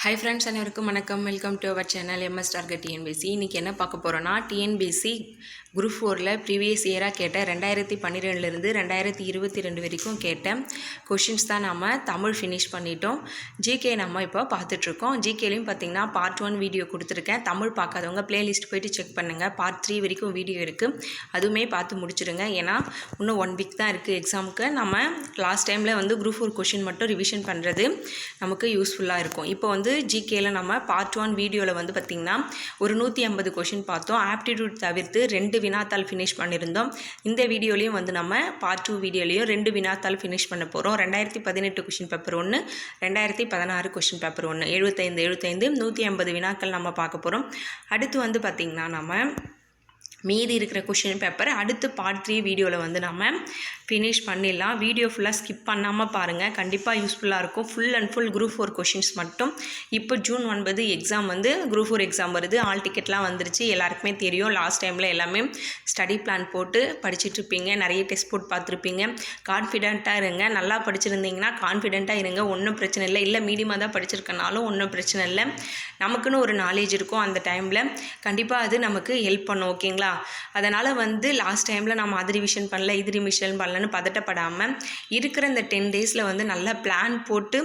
High friends, அனைவருக்கும் வணக்கம். Welcome to our channel MS target TNPSC. இன்றைக்கி என்ன பார்க்க போகிறோன்னா, டிஎன்பிசி குரூப் 4ல் ப்ரீவியஸ் இயராக கேட்ட 2012லேருந்து 2022 வரைக்கும் கேட்ட கொஷின்ஸ் தான் நம்ம தமிழ் ஃபினிஷ் பண்ணிட்டோம். ஜிகே நம்ம இப்போ பார்த்துட்ருக்கோம். ஜிகேலையும் பார்த்திங்கன்னா பார்ட் 1 வீடியோ கொடுத்துருக்கேன். தமிழ் பார்க்காதவங்க பிளேலிஸ்ட் போய்ட்டு செக் பண்ணுங்கள். பார்ட் 3 வரைக்கும் வீடியோ இருக்குது, அதுவுமே பார்த்து முடிச்சிடுங்க. ஏன்னா இன்னும் 1 வீக் தான் இருக்குது எக்ஸாமுக்கு. நம்ம லாஸ்ட் டைமில் குரூப் 4 கொஷின் மட்டும் ரிவிஷன் பண்ணுறது நமக்கு யூஸ்ஃபுல்லாக இருக்கும். இப்போ ஜிகேல நம்ம பார்ட் 1 வீடியோவில் பார்த்திங்கன்னா ஒரு 150 கொஷின் பார்த்தோம். ஆப்டிடியூட் தவிர்த்து 2 வினாத்தாள் ஃபினிஷ் பண்ணியிருந்தோம். இந்த வீடியோலையும் நம்ம பார்ட் 2 வீடியோலையும் 2 வினாத்தாள் ஃபினிஷ் பண்ண போகிறோம். 2018 கொஷின் பேப்பர் 1, 2016 கொஷின் பேப்பர் 1, 75 150 வினாக்கள் நம்ம பார்க்க போகிறோம். அடுத்து பார்த்திங்கன்னா நம்ம மீதி இருக்கிற கொஷின் பேப்பர் அடுத்து பார்ட் 3 வீடியோவில் நம்ம ஃபினிஷ் பண்ணிடலாம். வீடியோ ஃபுல்லாக ஸ்கிப் பண்ணாமல் பாருங்கள், கண்டிப்பாக யூஸ்ஃபுல்லாக இருக்கும். Full and full group 4 questions மட்டும். இப்போ ஜூன் 9 எக்ஸாம் குரூப் 4 எக்ஸாம் வருது. ஆல் டிக்கெட்லாம் வந்துருச்சு, எல்லாருக்குமே தெரியும். லாஸ்ட் டைமில் எல்லாமே ஸ்டடி பிளான் போட்டு படிச்சுட்ருப்பீங்க, நிறைய டெஸ்ட் போட்டு பார்த்துருப்பீங்க. கான்ஃபிடென்ட்டாக இருங்க. நல்லா படிச்சிருந்தீங்கன்னா கான்ஃபிடென்ட்டாக இருங்க, ஒன்றும் பிரச்சனை இல்லை. இல்லை மீடியமாக தான் படிச்சிருக்கனாலும் ஒன்றும் பிரச்சனை இல்லை. நமக்குன்னு ஒரு நாலேஜ் இருக்கும், அந்த டைமில் கண்டிப்பாக அது நமக்கு ஹெல்ப் பண்ணும். ஓகேங்களா? அதனால் லாஸ்ட் டைமில் நம்ம அது ரிவிஷன் பண்ணல, இது ரிவிஷன் பண்ணலன்னு பதட்டப்படாமல் இருக்கிற இந்த 10 டேஸில் நல்லா பிளான் போட்டு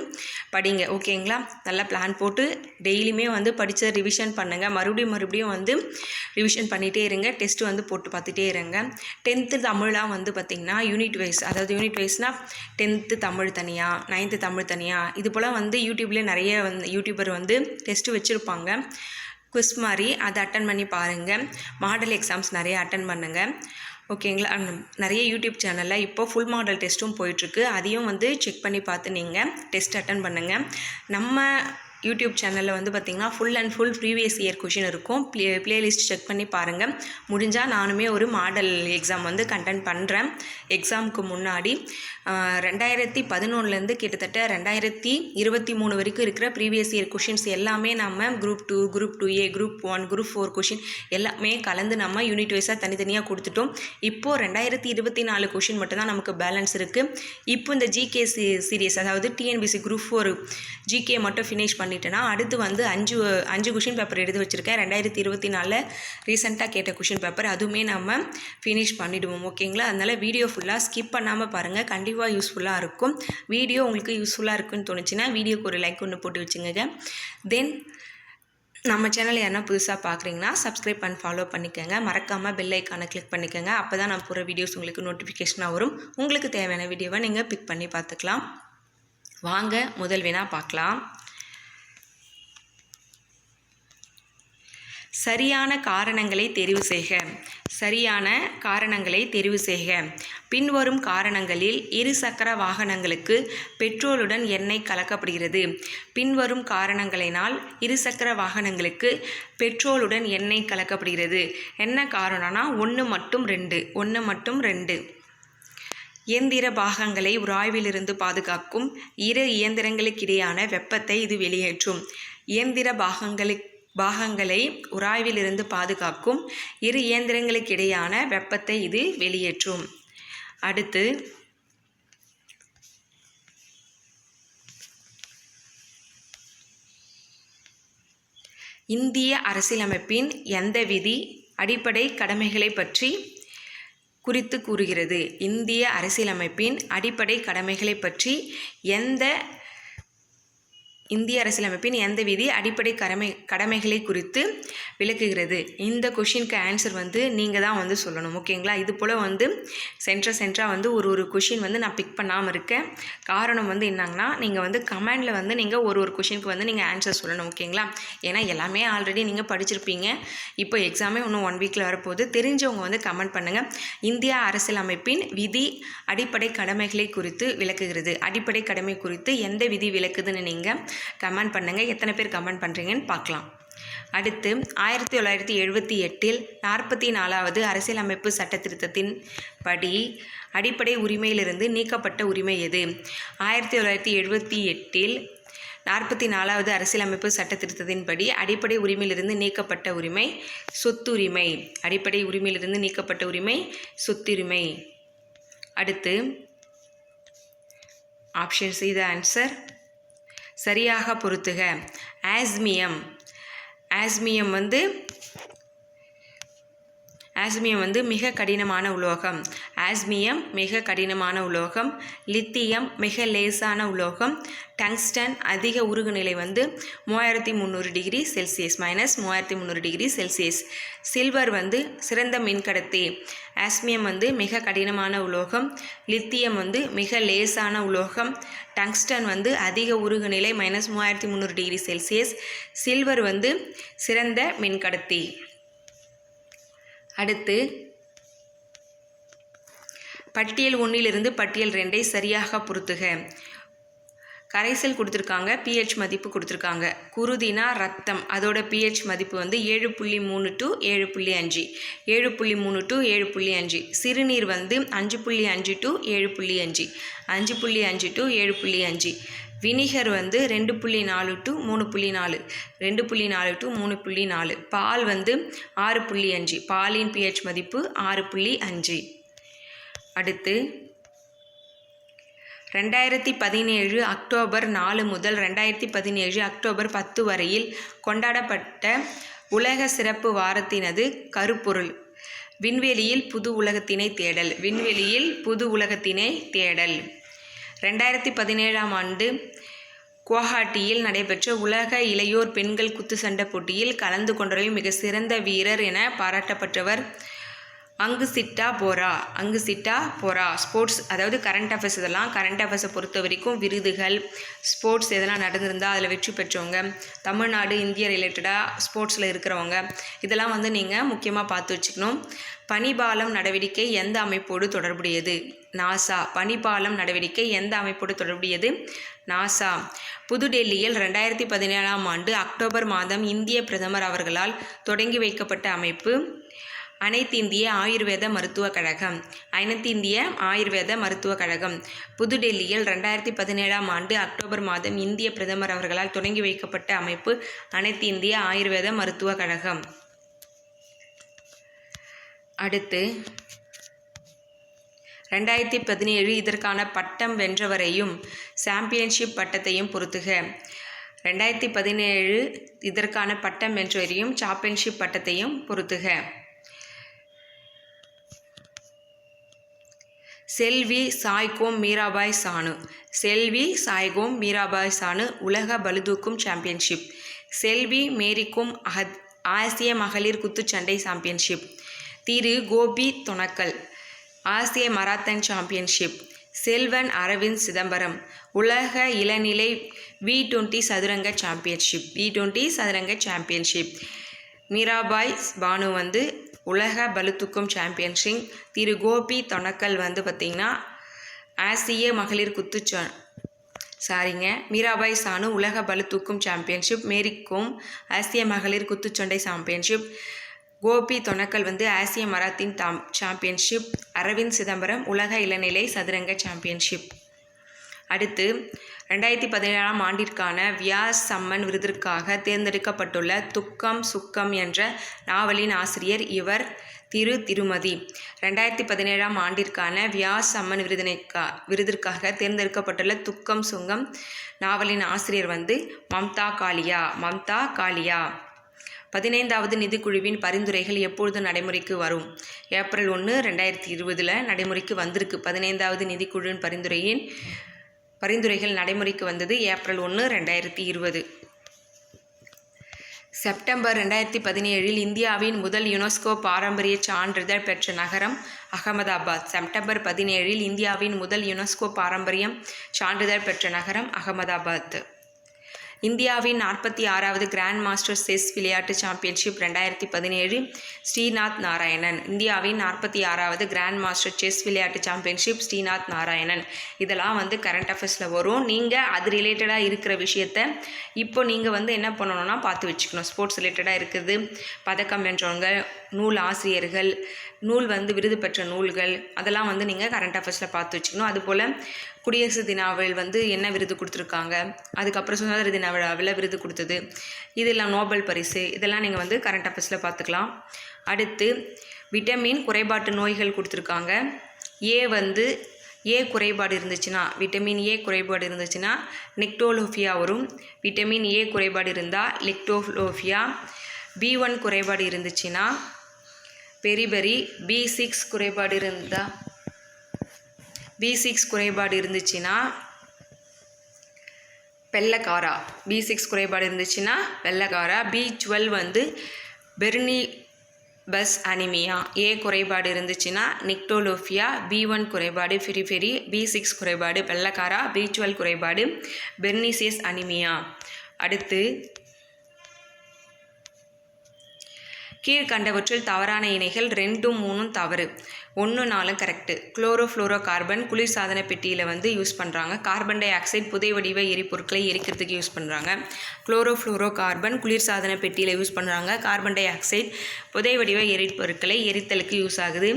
படிங்க. ஓகேங்களா? நல்லா பிளான் போட்டு டெய்லியுமே படித்த ரிவிஷன் பண்ணுங்கள். மறுபடியும் ரிவிஷன் பண்ணிகிட்டே இருங்க. டெஸ்ட்டு போட்டு பார்த்துட்டே இருங்க. 10th தமிழாக பார்த்திங்கன்னா யூனிட் வைஸ், அதாவது யூனிட் வைஸ்னால் 10th தமிழ் தனியாக, 9th தமிழ் தனியாக, இது போல் யூடியூப்லேயே நிறைய யூடியூபர் டெஸ்ட்டு வச்சுருப்பாங்க, குவிஸ் மாதிரி. அதை அட்டன் பண்ணி பாருங்கள். மாடல் எக்ஸாம்ஸ் நிறைய அட்டன் பண்ணுங்கள். ஓகேங்களா? நிறைய யூடியூப் சேனலில் இப்போ ஃபுல் மாடல் டெஸ்ட்டும் போயிட்டுருக்கு. அதையும் செக் பண்ணி பார்த்து நீங்கள் டெஸ்ட் அட்டன் பண்ணுங்கள். நம்ம யூடியூப் சேனலில் பார்த்திங்கன்னா full and full previous year question இருக்கும். ப்ளேலிஸ்ட் செக் பண்ணி பாருங்கள். முடிஞ்சால் நானுமே ஒரு மாடல் எக்ஸாம் கண்டென்ட் பண்ணுறேன். எக்ஸாமுக்கு முன்னாடி 2011லேருந்து கிட்டத்தட்ட 2023 வரைக்கும் இருக்கிற ப்ரீவியஸ் இயர் கொஷின்ஸ் எல்லாமே நம்ம group 2, group 2A, group 1, group 4 question எல்லாமே கலந்து நம்ம யூனிட் வைஸாக தனித்தனியாக கொடுத்துட்டோம். இப்போது 2024 கொஷின் மட்டும்தான் நமக்கு பேலன்ஸ் இருக்குது. இப்போ இந்த ஜிகே சீரியஸ், அதாவது டிஎன்பிசி குரூப் 4 ஜிகே மட்டும் ஃபினிஷ் பண்ணிட்டேன்னா அடுத்து 5 கொஷின் பேப்பர் எடுத்து வச்சுருக்கேன். 2024 ரீசெண்டாக கேட்ட கொஷின் பேப்பர் அதுவுமே நம்ம ஃபினிஷ் பண்ணிவிடுவோம். ஓகேங்களா? அதனால் வீடியோ ஃபுல்லாக ஸ்கிப் பண்ணாமல் பாருங்கள், கண்டிப்பாக யூஸ்ஃபுல்லாக இருக்கும். வீடியோ உங்களுக்கு யூஸ்ஃபுல்லாக இருக்குன்னு தோணுச்சுன்னா வீடியோக்கு ஒரு லைக் ஒன்று போட்டு வச்சுங்க. தென் நம்ம சேனல் யாருன்னா புதுசாக பார்க்குறீங்கன்னா சப்ஸ்கிரைப் பண்ணி ஃபாலோ பண்ணிக்கோங்க. மறக்காமல் பெல் ஐக்கானை கிளிக் பண்ணிக்கோங்க. அப்போ தான் நான் போகிற வீடியோஸ் உங்களுக்கு நோட்டிஃபிகேஷனாக வரும். உங்களுக்கு தேவையான வீடியோவை நீங்கள் பிக் பண்ணி பார்த்துக்கலாம். வாங்க முதல் வினா பார்க்கலாம். சரியான காரணங்களை தெரிவு செய்க. சரியான காரணங்களை தெரிவு செய்க. பின்வரும் காரணங்களில் இருசக்கர வாகனங்களுக்கு பெட்ரோலுடன் எண்ணெய் கலக்கப்படுகிறது. பின்வரும் காரணங்களினால் இருசக்கர வாகனங்களுக்கு பெட்ரோலுடன் எண்ணெய் கலக்கப்படுகிறது. என்ன காரணம்னா 1 மற்றும் 2. இயந்திர பாகங்களை உராய்விலிருந்து பாதுகாக்கும். இரு இயந்திரங்களுக்கிடையான வெப்பத்தை இது வெளியேற்றும். இயந்திர பாகங்களை உராய்விலிருந்து பாதுகாக்கும். இரு இயந்திரங்களுக்கிடையான வெப்பத்தை இது வெளியேற்றும். அடுத்து இந்திய அரசியலமைப்பின் எந்த விதி அடிப்படை கடமைகளை பற்றி குறித்து கூறுகிறது? இந்திய அரசியலமைப்பின் அடிப்படை கடமைகளை பற்றி இந்திய அரசியலமைப்பின் எந்த விதி அடிப்படை கடமைகளை குறித்து விளக்குகிறது? இந்த கொஷினுக்கு ஆன்சர் நீங்கள் தான் சொல்லணும். ஓகேங்களா? இது போல் சென்ட்ராக ஒரு கொஷின் நான் பிக் பண்ணாமல் இருக்கேன். காரணம் என்னங்கன்னா, நீங்கள் கமெண்டில் நீங்கள் ஒரு கொஷினுக்கு நீங்கள் ஆன்சர் சொல்லணும். ஓகேங்களா? ஏன்னா எல்லாமே ஆல்ரெடி நீங்கள் படிச்சிருப்பீங்க. இப்போ எக்ஸாமே இன்னும் 1 வீக்கில் வரப்போகுது. தெரிஞ்சவங்க கமெண்ட் பண்ணுங்கள். இந்திய அரசியலமைப்பின் விதி அடிப்படை கடமைகளை குறித்து விளக்குகிறது. அடிப்படை கடமை குறித்து எந்த விதி விளக்குதுன்னு நீங்கள் கமெண்ட் பண்ணுங்கள். எத்தனை பேர் கமெண்ட் பண்ணுறீங்கன்னு பார்க்கலாம். அடுத்து 1978 44வது அரசியலமைப்பு சட்ட திருத்தத்தின் படி அடிப்படை உரிமையிலிருந்து நீக்கப்பட்ட உரிமை எது? 1978 44வது அரசியலமைப்பு சட்ட திருத்தத்தின்படி அடிப்படை உரிமையிலிருந்து நீக்கப்பட்ட உரிமை சொத்துரிமை. அடிப்படை உரிமையிலிருந்து நீக்கப்பட்ட உரிமை சொத்துரிமை. அடுத்து ஆப்ஷன் சி த ஆன்சர். சரியாக பொருத்துக. ஆஸ்மியம் வந்து மிக கடினமான உலோகம். ஆஸ்மியம் மிக கடினமான உலோகம். லித்தியம் மிக லேசான உலோகம். டங்ஸ்டன் அதிக உருகுநிலை வந்து 3300 degree Celsius -3300 degree Celsius. Silver வந்து சிறந்த மின்கடத்தி. ஆஸ்மியம் வந்து மிக கடினமான உலோகம். லித்தியம் வந்து மிக லேசான உலோகம். டங்ஸ்டன் வந்து அதிக உருகுநிலை -3300 டிகிரி செல்சியஸ். சில்வர் வந்து சிறந்த மின்கடத்தி. அடுத்து பட்டியல் 1 பட்டியல் 2 சரியாக பொருத்துக. கரைசல் கொடுத்துருக்காங்க, pH மதிப்பு கொடுத்துருக்காங்க. குருதினா ரத்தம், அதோட pH மதிப்பு வந்து 7.3 to 7.5, 7.3 to 7.5. சிறுநீர் வந்து 5.5 to 7.5, 5.5 to 7.5. வினிகர் வந்து 2.4 to 3.4, 2.4 to 3.4. பால் வந்து 6.5, பாலின் pH மதிப்பு 6.5. அடுத்து 2017 அக்டோபர் 4 முதல் 2017 அக்டோபர் 10 வரையில் கொண்டாடப்பட்ட உலக சிறப்பு வாரத்தினது கருப்பொருள். விண்வெளியில் புது உலகத்தினை தேடல். விண்வெளியில் புது உலகத்தினை தேடல். 2017ஆம் ஆண்டு குவஹாட்டியில் நடைபெற்ற உலக இளையோர் பெண்கள் குத்துச்சண்டை போட்டியில் கலந்து கொண்டவரில் மிக சிறந்த வீரர் என பாராட்டப்பட்டவர் அங்குசிட்டா போரா. ஸ்போர்ட்ஸ், அதாவது கரண்ட் அஃபேர்ஸ். இதெல்லாம் கரண்ட் அஃபேர்ஸை பொறுத்த வரைக்கும் விருதுகள், ஸ்போர்ட்ஸ் எதனா நடந்திருந்தால் அதில் வெற்றி பெற்றவங்க, தமிழ்நாடு இந்தியா ரிலேட்டடாக ஸ்போர்ட்ஸில் இருக்கிறவங்க, இதெல்லாம் வந்து நீங்கள் முக்கியமாக பார்த்து வச்சுக்கணும். பனிபாலம் நடவடிக்கை எந்த அமைப்போடு தொடர்புடையது? நாசா. பனிபாலம் நடவடிக்கை எந்த அமைப்போடு தொடர்புடையது? நாசா. புதுடெல்லியில் 2017ஆம் ஆண்டு அக்டோபர் மாதம் இந்திய பிரதமர் அவர்களால் தொடங்கி வைக்கப்பட்ட அமைப்பு அனைத்திந்திய ஆயுர்வேத மருத்துவக் கழகம். அனைத்திந்திய ஆயுர்வேத மருத்துவக் கழகம். புதுடெல்லியில் 2017ஆம் ஆண்டு அக்டோபர் மாதம் இந்திய பிரதமர் அவர்களால் தொடங்கி வைக்கப்பட்ட அமைப்பு அனைத்திந்திய ஆயுர்வேத மருத்துவக் கழகம். அடுத்து 2017 இதற்கான பட்டம் வென்றவரையும் சாம்பியன்ஷிப் பட்டத்தையும் பொறுத்துக. 2017 இதற்கான பட்டம் வென்றவரையும் சாம்பியன்ஷிப் பட்டத்தையும் பொறுத்துக. செல்வி சாய்கோம் மீராபாய் சானு. செல்வி சாய்கோம் மீராபாய் சானு உலக பளுதூக்கும் சாம்பியன்ஷிப். செல்வி மேரிகோம் ஆசிய மகளிர் குத்துச்சண்டை சாம்பியன்ஷிப். திரு கோபி தொனக்கல் ஆசிய மராத்தன் சாம்பியன்ஷிப். செல்வன் அரவிந்த் சிதம்பரம் உலக இளநிலை V20 சதுரங்க சாம்பியன்ஷிப். V20 சதுரங்க சாம்பியன்ஷிப். மீராபாய் பானு வந்து உலக பளுதூக்கும் சாம்பியன்ஷிப். திரு கோபி தொனக்கல் வந்து பார்த்திங்கன்னா ஆசிய மகளிர் மீராபாய் சானு உலக பளுதூக்கும் சாம்பியன்ஷிப். மேரிகோம் ஆசிய மகளிர் குத்துச்சண்டை சாம்பியன்ஷிப். கோபி தொனக்கல் வந்து ஆசிய மராத்தின் சாம்பியன்ஷிப். அரவிந்த் சிதம்பரம் உலக இளநிலை சதுரங்க சாம்பியன்ஷிப். அடுத்து 2017ஆம் ஆண்டிற்கான வியாஸ் சம்மன் விருதிற்காக தேர்ந்தெடுக்கப்பட்டுள்ள துக்கம் சுக்கம் என்ற நாவலின் ஆசிரியர் இவர் திருமதி. 2017ஆம் ஆண்டிற்கான வியாஸ் சம்மன் விருதிற்காக தேர்ந்தெடுக்கப்பட்டுள்ள துக்கம் சுங்கம் நாவலின் ஆசிரியர் வந்து மம்தா காலியா. 15வது நிதிக்குழுவின் பரிந்துரைகள் எப்பொழுது நடைமுறைக்கு வரும்? ஏப்ரல் 1, 2020 நடைமுறைக்கு வந்திருக்கு. 15வது நிதிக்குழுவின் பரிந்துரைகள் நடைமுறைக்கு வந்தது ஏப்ரல் 1, 2020. செப்டம்பர் 2017 இந்தியாவின் முதல் யுனெஸ்கோ பாரம்பரிய சான்றிதழ் பெற்ற நகரம் அகமதாபாத். செப்டம்பர் 17 இந்தியாவின் முதல் யுனெஸ்கோ பாரம்பரியம் சான்றிதழ் பெற்ற நகரம் அகமதாபாத். இந்தியாவின் 46வது கிராண்ட் மாஸ்டர் செஸ் விளையாட்டு சாம்பியன்ஷிப் 2017 ஸ்ரீநாத் நாராயணன். இந்தியாவின் 46வது கிராண்ட் மாஸ்டர் செஸ் விளையாட்டு சாம்பியன்ஷிப் ஸ்ரீநாத் நாராயணன். இதெல்லாம் வந்து கரண்ட் அஃபேர்ஸில் வரும். நீங்கள் அது ரிலேட்டடாக இருக்கிற விஷயத்த இப்போ நீங்கள் வந்து என்ன பண்ணணும்னா பார்த்து வச்சுக்கணும். ஸ்போர்ட்ஸ் ரிலேட்டடாக இருக்குது, பதக்கம் வென்றவங்க, நூல் ஆசிரியர்கள், நூல் வந்து விருது பெற்ற நூல்கள், அதெல்லாம் வந்து நீங்கள் கரண்ட் அஃபேர்ஸில் பார்த்து வச்சுக்கணும். அதுபோல் குடியரசு தினாவில் வந்து என்ன விருது கொடுத்துருக்காங்க, அதுக்கப்புறம் சுதந்திர தின விழாவில் விருது கொடுத்தது, இதெல்லாம் நோபல் பரிசு, இதெல்லாம் நீங்கள் வந்து கரண்ட் அஃபேர்ஸில் பார்த்துக்கலாம். அடுத்து விட்டமின் குறைபாட்டு நோய்கள் கொடுத்துருக்காங்க. ஏ வந்து ஏ குறைபாடு இருந்துச்சுன்னா, விட்டமின் ஏ குறைபாடு இருந்துச்சுன்னா நிக்டோலோஃபியா வரும். விட்டமின் ஏ குறைபாடு இருந்தால் லிக்டோலோஃபியா. B1 குறைபாடு இருந்துச்சுன்னா பெரிபெரி. B6 குறைபாடு இருந்தால் B6 குறைபாடு இருந்துச்சுன்னா வெள்ளைக்காரா. B6 குறைபாடு இருந்துச்சுன்னா வெள்ளைக்காரா. B12 வந்து பெர்னி பஸ் அனிமியா. ஏ குறைபாடு இருந்துச்சுன்னா நிக்டோலோஃபியா. B1 குறைபாடு பெரிபெரி. B6 குறைபாடு வெள்ளைக்காரா. B12 குறைபாடு பெர்னிசியஸ் அனிமியா. அடுத்து கீழ்கண்டவற்றில் தவறான இணைகள் 2, 3 தவறு. 1, 4 கரெக்டு. குளோரோஃப்ளோரோ கார்பன் குளிர்சாதன பெட்டியில் வந்து யூஸ் பண்ணுறாங்க. கார்பன் டை ஆக்சைடு புதை வடிவ எரிபொருட்களை எரிக்கிறதுக்கு யூஸ் பண்ணுறாங்க. குளோரோஃப்ளோரோ கார்பன் குளிர்சாதன பெட்டியில் யூஸ் பண்ணுறாங்க. கார்பன் டை ஆக்சைடு புதை வடிவ எரிபொருட்களை எரித்தலுக்கு யூஸ் ஆகுது.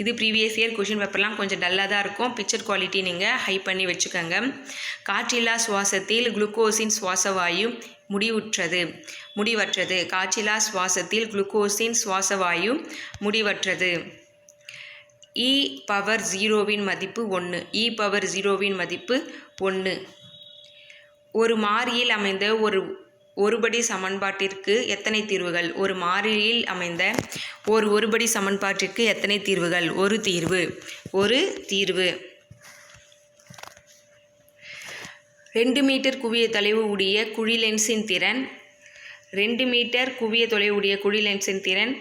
இது ப்ரீவியஸ் இயர் கொஷின் பேப்பர்லாம் கொஞ்சம் டல்லாக தான் இருக்கும். பிக்சர் குவாலிட்டி நீங்கள் ஹை பண்ணி வச்சுக்கோங்க. காற்றில்லா சுவாசத்தில் குளுக்கோஸின் சுவாசவாயு முடிவற்றது. காற்றில்லா சுவாசத்தில் குளுக்கோஸின் சுவாசவாயு முடிவற்றது. e⁻0 மதிப்பு 1. e⁻0 மதிப்பு 1. ஒரு மாறியில் அமைந்த ஒருபடி சமன்பாட்டிற்கு எத்தனை தீர்வுகள்? ஒரு மாறியில் அமைந்த ஒருபடி சமன்பாட்டிற்கு எத்தனை தீர்வுகள்? ஒரு தீர்வு. 2 மீட்டர் குவிய தொலைவு உடைய குழி லென்ஸின் திறன் 2 மீட்டர் குவிய தொலைவு உடைய குழி லென்ஸின் திறன்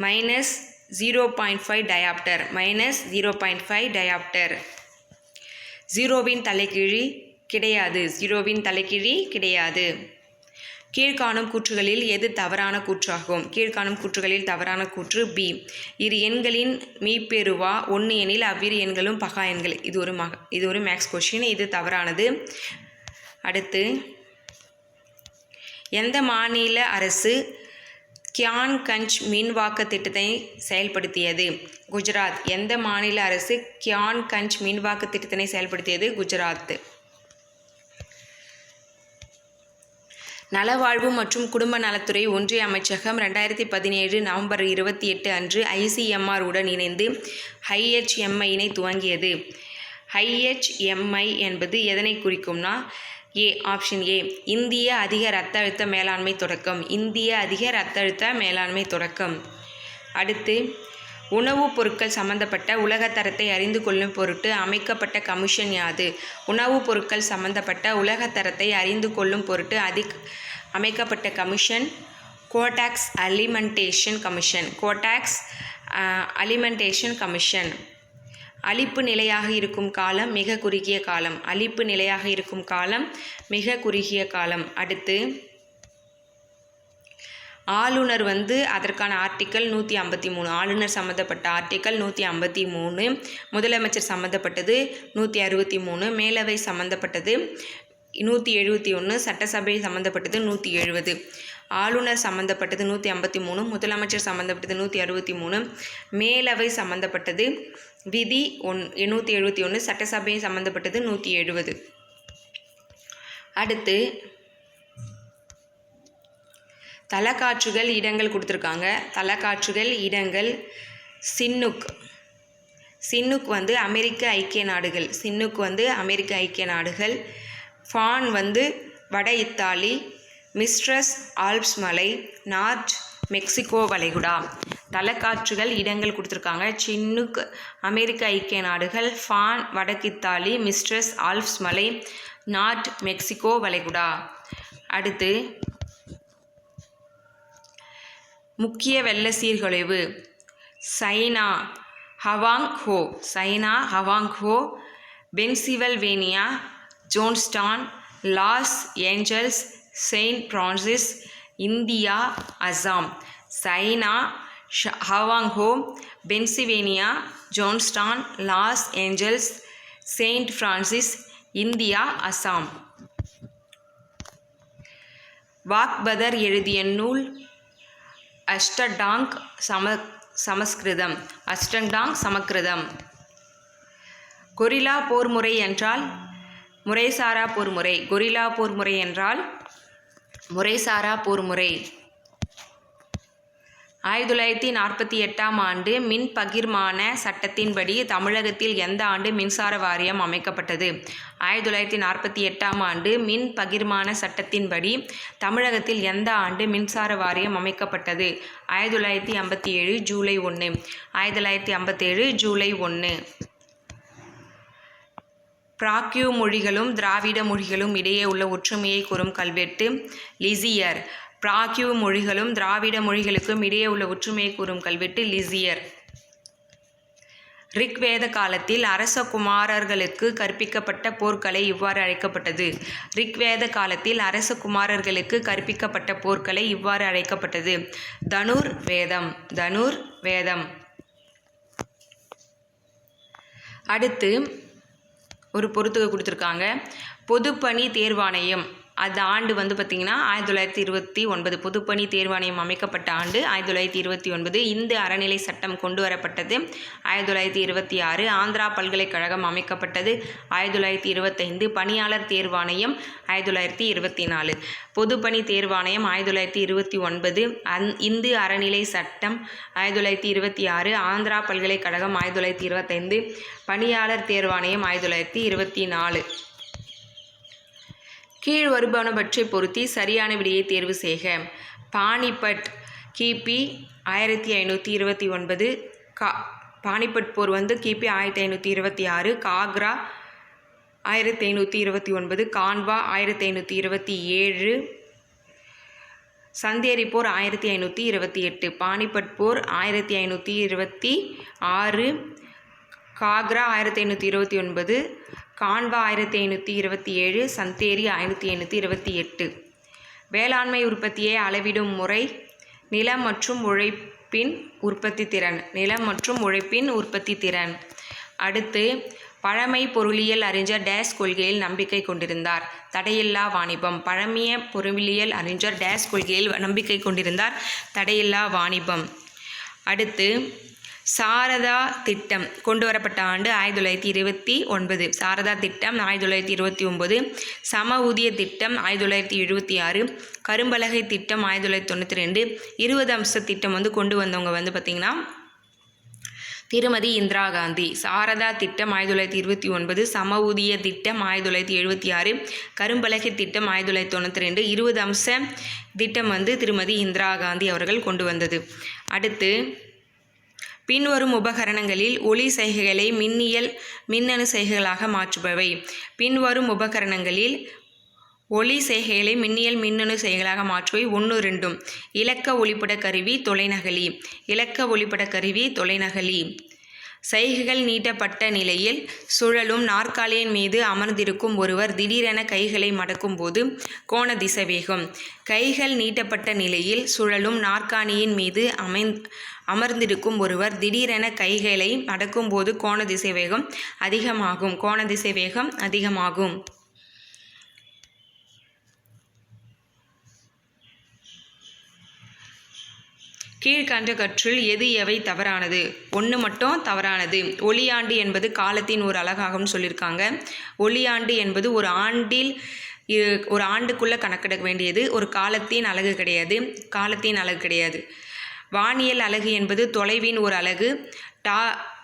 -0.5 டயாப்டர். -0.5 டயாப்டர். 0வின் தலைகீழி கிடையாது. கீழ்காணும் கூற்றுகளில் எது தவறான கூற்றாகும்? கீழ்காணும் கூற்றுகளில் தவறான கூற்று B. இரு எண்களின் மீப்பெருவா 1 எனில் அவ்விரு எண்களும் பகா எண்கள். இது ஒரு மேக்ஸ் கொஷின். இது தவறானது. அடுத்து எந்த மாநில அரசு கியான்கஞ்ச் மின்வாக்க திட்டத்தை செயல்படுத்தியது? குஜராத். எந்த மாநில அரசு கியான்கஞ்ச் மின்வாக்க திட்டத்தினை செயல்படுத்தியது? குஜராத். நலவாழ்வு மற்றும் குடும்ப நலத்துறை ஒன்றிய அமைச்சகம் 2017 நவம்பர் 28 அன்று ICMR உடன் இணைந்து IHMI-னை துவங்கியது. IHMI என்பது எதனை குறிக்கும்னா ஆப்ஷன் ஏ இந்திய அதிக இரத்த அழுத்த மேலாண்மை தொடக்கம். அடுத்து உணவுப் பொருட்கள் சம்பந்தப்பட்ட உலகத்தரத்தை அறிந்து கொள்ளும் பொருட்டு அமைக்கப்பட்ட கமிஷன் யாது? உணவுப் பொருட்கள் சம்பந்தப்பட்ட உலகத்தரத்தை அறிந்து கொள்ளும் பொருட்டு அமைக்கப்பட்ட கமிஷன் கோடாக்ஸ் அலிமெண்டேஷன் கமிஷன். அளிப்பு நிலையாக இருக்கும் காலம் மிக குறுகிய காலம். அடுத்து ஆளுநர் வந்து அதற்கான ஆர்டிக்கல் 153. ஆளுநர் சம்மந்தப்பட்ட ஆர்டிக்கல் 153. முதலமைச்சர் சம்மந்தப்பட்டது 163. மேலவை சம்மந்தப்பட்டது 171. சட்டசபை சம்மந்தப்பட்டது 170. ஆளுநர் சம்மந்தப்பட்டது 153. முதலமைச்சர் சம்மந்தப்பட்டது 163. மேலவை சம்மந்தப்பட்டது விதி 171. சட்டசபை சம்மந்தப்பட்டது 170. அடுத்து தலக்காற்றுகள் இடங்கள் கொடுத்துருக்காங்க. தலக்காற்றுகள் இடங்கள் சின்னுக் வந்து அமெரிக்க ஐக்கிய நாடுகள். ஃபான் வந்து வட இத்தாலி. மிஸ்ட்ரஸ் ஆல்ப்ஸ் மலை, நார்த் மெக்சிகோ வளைகுடா. தலக்காற்றுகள் இடங்கள் கொடுத்துருக்காங்க. சின்னுக் அமெரிக்க ஐக்கிய நாடுகள், ஃபான் வடக்கு இத்தாலி, மிஸ்ட்ரஸ் ஆல்ப்ஸ் மலை, நார்த் மெக்சிகோ வளைகுடா. அடுத்து முக்கிய வெள்ள சீர்குலைவு China Hwangho, Pennsylvania, Johnstown, Los Angeles, Saint Francis, India, Assam. China, Hwangho, Pennsylvania, Johnstown, Los Angeles, Saint Francis, India, Assam. வாக்பதர் எழுதிய நூல் அஷ்டடாங் சமஸ்கிருதம். கொரில்லா போர்முறை என்றால் முறைசாரா போர்முறை. கொரில்லா போர்முறை என்றால் முறைசாரா போர்முறை. 1948ஆம் ஆண்டு மின் பகிர்மான சட்டத்தின்படி தமிழகத்தில் எந்த ஆண்டு மின்சார வாரியம் அமைக்கப்பட்டது? 1948ஆம் ஆண்டு மின் பகிர்மான சட்டத்தின்படி தமிழகத்தில் எந்த ஆண்டு மின்சார வாரியம் அமைக்கப்பட்டது? 1957 ஜூலை 1. 1957 ஜூலை 1. பிராக்யூ மொழிகளும் திராவிட மொழிகளும் இடையே உள்ள ஒற்றுமையை கூறும் கல்வெட்டு லிசியர். பிராக்யூ மொழிகளும் திராவிட மொழிகளுக்கும் இடையே உள்ள ஒற்றுமையை கூறும் கல்வெட்டு லிசியர். ரிக்வேத காலத்தில் அரச குமாரர்களுக்கு கற்பிக்கப்பட்ட போர்க்கலை இவ்வாறு அழைக்கப்பட்டது. ரிக்வேத காலத்தில் அரச குமாரர்களுக்கு கற்பிக்கப்பட்ட போர்க்கலை இவ்வாறு அழைக்கப்பட்டது. தனுர் வேதம். தனுர் வேதம். அடுத்து ஒரு பொறுத்துக கொடுத்துருக்காங்க. பொதுப்பணி தேர்வாணையம் அந்த ஆண்டு பார்த்திங்கன்னா 1929. பொதுப்பணி தேர்வாணையம் அமைக்கப்பட்ட ஆண்டு 1929. இந்து அறநிலை சட்டம் கொண்டு வரப்பட்டது 1926. ஆந்திரா பல்கலைக்கழகம் அமைக்கப்பட்டது 1925. பணியாளர் தேர்வாணையம் 1924. பொதுப்பணி தேர்வாணையம் 1929. இந்து அறநிலை சட்டம் 1926. ஆந்திரா பல்கலைக்கழகம் 1925. பணியாளர் தேர்வாணையம் 1924. கீழ் வருபவனவற்றை பொருத்தி சரியான விடையை தேர்வு செய்க. பானிபட் கிபி 1529. பானிபட் போர் கிபி 1526. காக்ரா 1529. கான்வா 1527. சந்தேரி போர் 1528. பானிபட் போர் 1526. காக்ரா 1529. கான்வா 1527. சந்தேரி 1528. வேளாண்மை உற்பத்தியை அளவிடும் முறை நிலம் மற்றும் உழைப்பின் உற்பத்தி திறன். நிலம் மற்றும் உழைப்பின் உற்பத்தி திறன். அடுத்து பழமை பொருளியல் அறிஞர் டேஸ் கொள்கையில் நம்பிக்கை கொண்டிருந்தார். தடையில்லா வாணிபம். பழமைய பொருளியல் அறிஞர் டேஸ் கொள்கையில் நம்பிக்கை கொண்டிருந்தார். தடையில்லா வாணிபம். அடுத்து சாரதா திட்டம் கொண்டு வரப்பட்ட ஆண்டு 1929. சாரதா திட்டம் 1929. சம ஊதிய திட்டம் 1976. கரும்பலகை திட்டம் 1992. 20 அம்ச திட்டம் கொண்டு வந்தவங்க பார்த்திங்கன்னா திருமதி இந்திரா காந்தி. சாரதா திட்டம் 1929. சம ஊதிய திட்டம் 1976. கரும்பலகை திட்டம் 1992. 20 அம்ச திட்டம் திருமதி இந்திரா காந்தி அவர்கள் கொண்டு வந்தது. அடுத்து பின்வரும் உபகரணங்களில் ஒலி செய்கைகளை மின்னணு செய்கைகளாக மாற்றுபவை. பின்வரும் உபகரணங்களில் ஒலி செய்கைகளை மின்னணு செய்கைகளாக மாற்றுவை 1, 2. இலக்க ஒளிப்பட கருவி தொலைநகலி. இலக்க ஒளிப்பட கருவி தொலைநகலி. சைகைகள் நீட்டப்பட்ட நிலையில் சுழலும் நாற்காலியின் மீது அமர்ந்திருக்கும் ஒருவர் திடீரென கைகளை மடக்கும் போது கோண திசைவேகம். கைகள் நீட்டப்பட்ட நிலையில் சுழலும் நாற்காலியின் மீது அமர்ந்திருக்கும் ஒருவர் திடீரென கைகளை மடக்கும் போது கோண திசைவேகம் அதிகமாகும். கோண திசைவேகம் அதிகமாகும். கீழ்கண்டவற்றுள் எது எவை தவறானது? 1 மட்டும் தவறானது. ஒளியாண்டு என்பது காலத்தின் ஒரு அலகாகும்னு சொல்லியிருக்காங்க. ஒளியாண்டு என்பது ஒரு ஆண்டுக்குள்ளே கணக்கிட வேண்டியது. ஒரு காலத்தின் அலகு கிடையாது. காலத்தின் அலகு கிடையாது. வானியல் அலகு என்பது தொலைவின் ஒரு அலகு.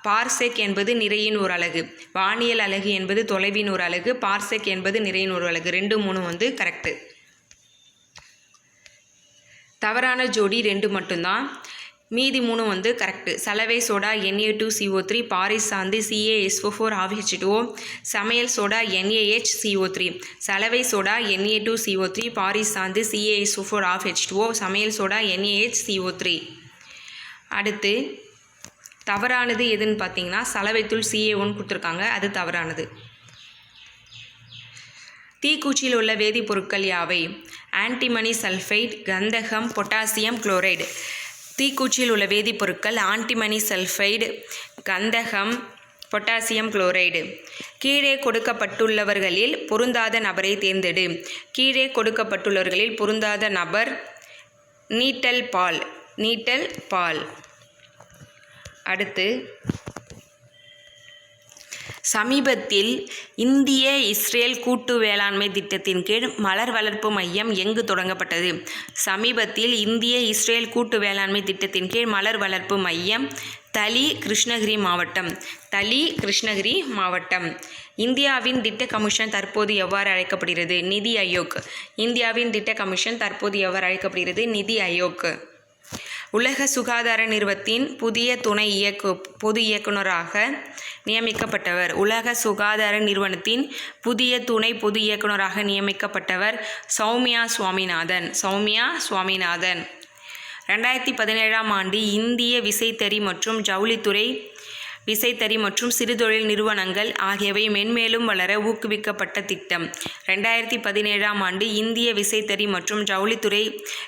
பார்செக் என்பது நிறையின் ஒரு அலகு. வானியல் அலகு என்பது தொலைவின் ஒரு அலகு. பார்செக் என்பது நிறையின் ஒரு அலகு. 2, 3 கரெக்டு. தவறான ஜோடி 2 மட்டும்தான். மீதி 3 கரெக்டு. சலவை சோடா Na2CO3. பாரிஸ் சாந்து CaSO4OH2O. சமையல் சோடா NaHCO3. சலவை சோடா Na2CO3. பாரிஸ் சாந்து CaSO4OH2O. சமையல் சோடா NaHCO3. அடுத்து தவறானது எதுன்னு பார்த்தீங்கன்னா சலவைத்தூள் Ca1 கொடுத்துருக்காங்க. அது தவறானது. தீக்குச்சியில் உள்ள வேதிப்பொருட்கள் யாவை? ஆன்டிமனி சல்ஃபைடு, கந்தகம், பொட்டாசியம் குளோரைடு. தீக்குச்சியில் உள்ள வேதிப்பொருட்கள் ஆன்டிமனி சல்ஃபைடு, கந்தகம், பொட்டாசியம் குளோரைடு. கீழே கொடுக்கப்பட்டுள்ளவர்களில் பொருந்தாத நபரை தேர்ந்தெடு. கீழே கொடுக்கப்பட்டுள்ளவர்களில் பொருந்தாத நபர் நீட்டல் பால். நீட்டல் பால். அடுத்து சமீபத்தில் இந்திய இஸ்ரேல் கூட்டு வேளாண்மை திட்டத்தின் கீழ் மலர் வளர்ப்பு மையம் எங்கு தொடங்கப்பட்டது? சமீபத்தில் இந்திய இஸ்ரேல் கூட்டு வேளாண்மை திட்டத்தின் கீழ் மலர் வளர்ப்பு மையம் தளி, கிருஷ்ணகிரி மாவட்டம். தளி, கிருஷ்ணகிரி மாவட்டம். இந்தியாவின் திட்ட கமிஷன் தற்போது எவ்வாறு அழைக்கப்படுகிறது? நிதி ஆயோக். இந்தியாவின் திட்ட கமிஷன் தற்போது எவ்வாறு அழைக்கப்படுகிறது? நிதி ஆயோக். உலக சுகாதார நிறுவனத்தின் புதிய துணை பொது இயக்குநராக நியமிக்கப்பட்டவர். உலக சுகாதார நிறுவனத்தின் புதிய துணை பொது இயக்குநராக நியமிக்கப்பட்டவர் சௌமியா சுவாமிநாதன். சௌமியா சுவாமிநாதன். 2017ஆம் ஆண்டு இந்திய விசைத்தறி மற்றும் ஜவுளித்துறை விசைத்தறி மற்றும் சிறுதொழில் நிறுவனங்கள் ஆகியவை மென்மேலும் வளர ஊக்குவிக்கப்பட்ட திட்டம். 2017ஆம் ஆண்டு இந்திய விசைத்தறி மற்றும் ஜவுளித்துறை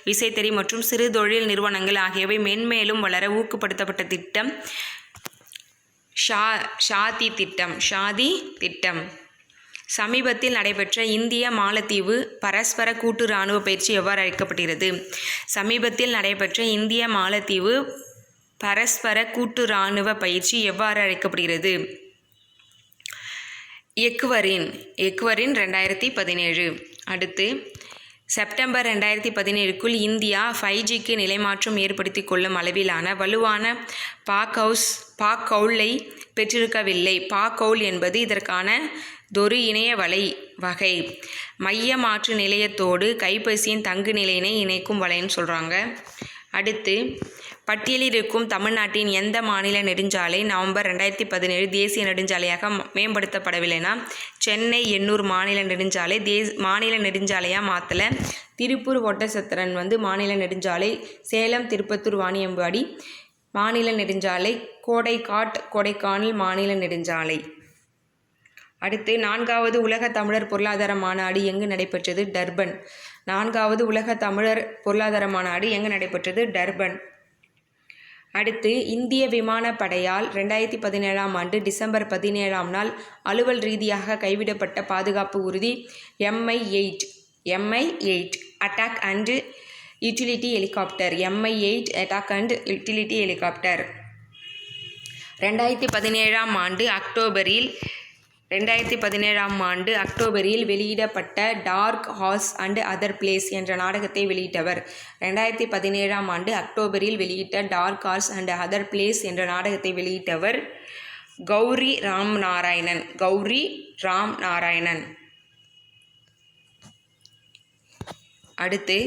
விசைத்தறி மற்றும் சிறுதொழில் நிறுவனங்கள் ஆகியவை மென்மேலும் வளர ஊக்கப்படுத்தப்பட்ட திட்டம் ஷாதி திட்டம். ஷாதி திட்டம். சமீபத்தில் நடைபெற்ற இந்திய மாலத்தீவு பரஸ்பர கூட்டு இராணுவ பயிற்சி எவ்வாறு அழைக்கப்படுகிறது? சமீபத்தில் நடைபெற்ற இந்திய மாலத்தீவு பரஸ்பர கூட்டு இராணுவ பயிற்சி எவ்வாறு அழைக்கப்படுகிறது? எக்வரின். 2017. அடுத்து, செப்டம்பர் 2017க்குள் இந்தியா 5Gக்கு நிலைமாற்றம் ஏற்படுத்தி கொள்ளும் அளவிலான வலுவான பாக்கவுலை பெற்றிருக்கவில்லை. பாக்கவுல் என்பது இதற்கான இணைய வகை. மைய மாற்று நிலையத்தோடு கைபேசியின் தங்கு நிலையினை இணைக்கும் வலைன்னு சொல்கிறாங்க. அடுத்து, பட்டியலில் இருக்கும் தமிழ்நாட்டின் எந்த மாநில நெடுஞ்சாலை நவம்பர் 2017 தேசிய நெடுஞ்சாலையாக மேம்படுத்தப்படவில்லைனா? சென்னை எண்ணூர் மாநில நெடுஞ்சாலை மாநில நெடுஞ்சாலையாக மாற்றலை. திருப்பூர் ஒட்டச்சத்திரன் மாநில நெடுஞ்சாலை. சேலம் திருப்பத்தூர் வாணியம்பாடி மாநில நெடுஞ்சாலை. கொடைக்கானல் மாநில நெடுஞ்சாலை. அடுத்து, 4வது உலக தமிழர் பொருளாதார மாநாடு எங்கு நடைபெற்றது? டர்பன். 4வது உலக தமிழர் பொருளாதார மாநாடு எங்கு நடைபெற்றது? டர்பன். அடுத்து, இந்திய விமானப்படையால் 2017ஆம் ஆண்டு டிசம்பர் 17ஆம் நாள் அலுவல் ரீதியாக கைவிடப்பட்ட பாதுகாப்பு ஊர்தி MI-8 attack and utility helicopter. MI-8 attack and utility helicopter. 2017ஆம் ஆண்டு அக்டோபரில் வெளியிடப்பட்ட Dark Horse and Other Plays என்ற நாடகத்தை வெளியிட்டவர். 2017ஆம் ஆண்டு அக்டோபரில் வெளியிட்ட Dark Horse and Other Plays என்ற நாடகத்தை வெளியிட்டவர் கௌரி ராம் நாராயணன். அடுத்து,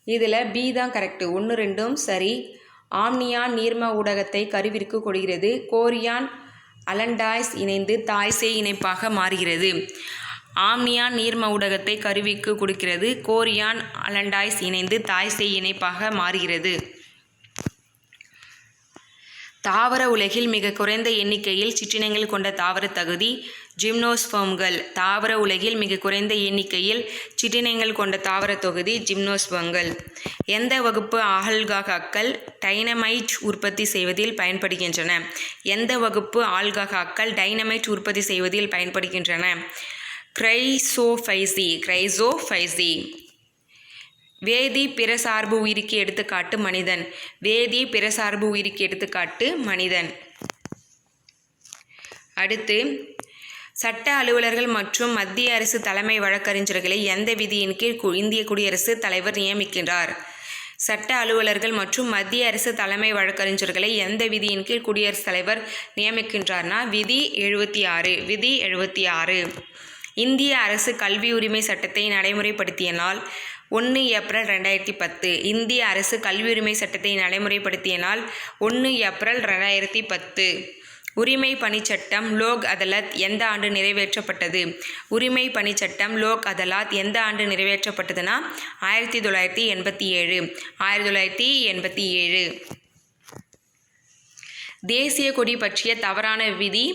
இதில் பி தான் கரெக்டு. 1, 2ம் சரி. ஆம்னியான் நீர்ம ஊடகத்தை கருவிற்கு கொடுக்கிறது. கோரியான் அலண்டாய்ஸ் இணைந்து தாய்சேய் இணைப்பாக மாறுகிறது. ஆம்னியான் நீர்ம ஊடகத்தை கருவிக்கு கொடுக்கிறது. கோரியான் அலண்டாய்ஸ் இணைந்து தாய்சேய் இணைப்பாக மாறுகிறது. தாவர உலகில் மிக குறைந்த எண்ணிக்கையில் சிற்றினங்கள் கொண்ட தாவர தகுதி ஜிம்னோஸ்பெர்ம்கள். தாவர உலகில் மிக குறைந்த எண்ணிக்கையில் சிற்றினங்கள் கொண்ட தாவர தொகுதி ஜிம்னோஸ்பெர்ம்கள். எந்த வகுப்பு ஆல்காக்கள் டைனமைட் உற்பத்தி செய்வதில் பயன்படுகின்றன? எந்த வகுப்பு ஆல்காக்கள் டைனமைட் உற்பத்தி செய்வதில் பயன்படுகின்றன? கிரைசோஃபைசி. வேதி பிறசார்பு உயிரிக்கு எடுத்துக்காட்டு மனிதன். வேதி பிறசார்பு உயிரிக்கு எடுத்துக்காட்டு மனிதன். அடுத்து, சட்ட அலுவலர்கள் மற்றும் மத்திய அரசு தலைமை வழக்கறிஞர்களை எந்த விதியின் கீழ் இந்திய குடியரசுத் தலைவர் நியமிக்கின்றார்? சட்ட அலுவலர்கள் மற்றும் மத்திய அரசு தலைமை வழக்கறிஞர்களை எந்த விதியின் கீழ் குடியரசுத் தலைவர் நியமிக்கின்றார்னா விதி 76. இந்திய அரசு கல்வி உரிமை சட்டத்தை நடைமுறைப்படுத்திய நாள் 1 ஏப்ரல் 2010. இந்திய அரசு கல்வி உரிமை சட்டத்தை நடைமுறைப்படுத்திய நாள் 1 ஏப்ரல் 2010. உரிமை பணிச்சட்டம் லோக் அதாலத் எந்த ஆண்டு நிறைவேற்றப்பட்டது? உரிமை பணிச்சட்டம் லோக் அதாலத் எந்த ஆண்டு நிறைவேற்றப்பட்டதுன்னா 1987. தேசிய கொடி பற்றிய தவறான விதி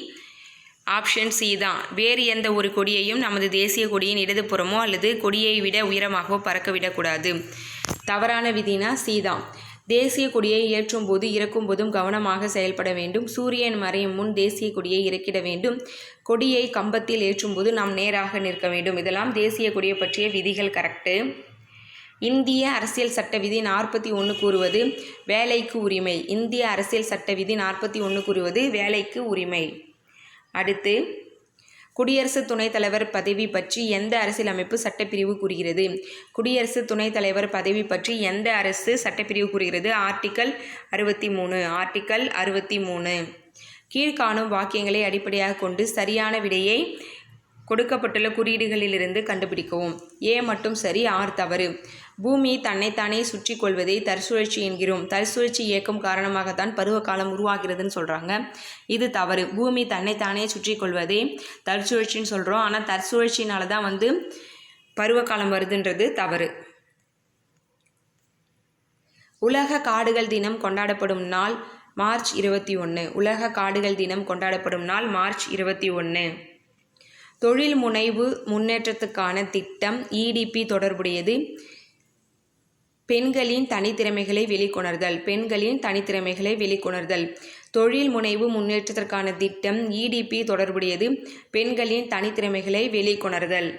ஆப்ஷன் சி தான். வேறு எந்த ஒரு கொடியையும் நமது தேசிய கொடியின் இடதுபுறமோ அல்லது கொடியை விட உயரமாகவோ பறக்க விடக்கூடாது. தவறான விதினா சி தான். தேசிய கொடியை ஏற்றும் போது இறக்கும் போதும் கவனமாக செயல்பட வேண்டும். சூரியன் மறையும் முன் தேசிய கொடியை இறக்கிட வேண்டும். கொடியை கம்பத்தில் ஏற்றும் போது நாம் நேராக நிற்க வேண்டும். இதெல்லாம் தேசிய கொடியை பற்றிய விதிகள் கரெக்டு. இந்திய அரசியல் சட்ட விதி 41 கூறுவது வேலைக்கு உரிமை. இந்திய அரசியல் சட்ட விதி 41 கூறுவது வேலைக்கு உரிமை. அடுத்து, குடியரசு துணைத் தலைவர் பதவி பற்றி எந்த அரசியலமைப்பு சட்டப்பிரிவு கூறுகிறது? குடியரசு துணைத் தலைவர் பதவி பற்றி எந்த அரசு சட்டப்பிரிவு கூறுகிறது? ஆர்டிக்கல் 63. ஆர்டிக்கல் 63. கீழ்காணும் வாக்கியங்களை அடிப்படையாக கொண்டு சரியான விடையை கொடுக்கப்பட்டுள்ள குறியீடுகளிலிருந்து கண்டுபிடிக்கவும். ஏ மட்டும் சரி, ஆர் தவறு. பூமி தன்னைத்தானே சுற்றி கொள்வதை தற்சுழற்சி என்கிறோம். தற்சுழற்சி இயக்கம் காரணமாகத்தான் பருவகாலம் உருவாகிறதுன்னு சொல்கிறாங்க. இது தவறு. பூமி தன்னைத்தானே சுற்றி கொள்வதை தற்சுழற்சின்னு சொல்கிறோம். ஆனால் தற்சுழற்சினால தான் பருவகாலம் வருதுன்றது தவறு. உலக காடுகள் தினம் கொண்டாடப்படும் நாள் மார்ச் 21. உலக காடுகள் தினம் கொண்டாடப்படும் நாள் மார்ச் 21. தொழில் முனைவு முன்னேற்றத்துக்கான திட்டம் EDP தொடர்புடையது. பெண்களின் தனித்திறமைகளை வெளிக்கொணர்தல். பெண்களின் தனித்திறமைகளை வெளிக்கொணர்தல். தொழில் முனைவு முன்னேற்றத்திற்கான திட்டம் EDP தொடர்புடையது. பெண்களின் தனித்திறமைகளை வெளிக்கொணர்தல்.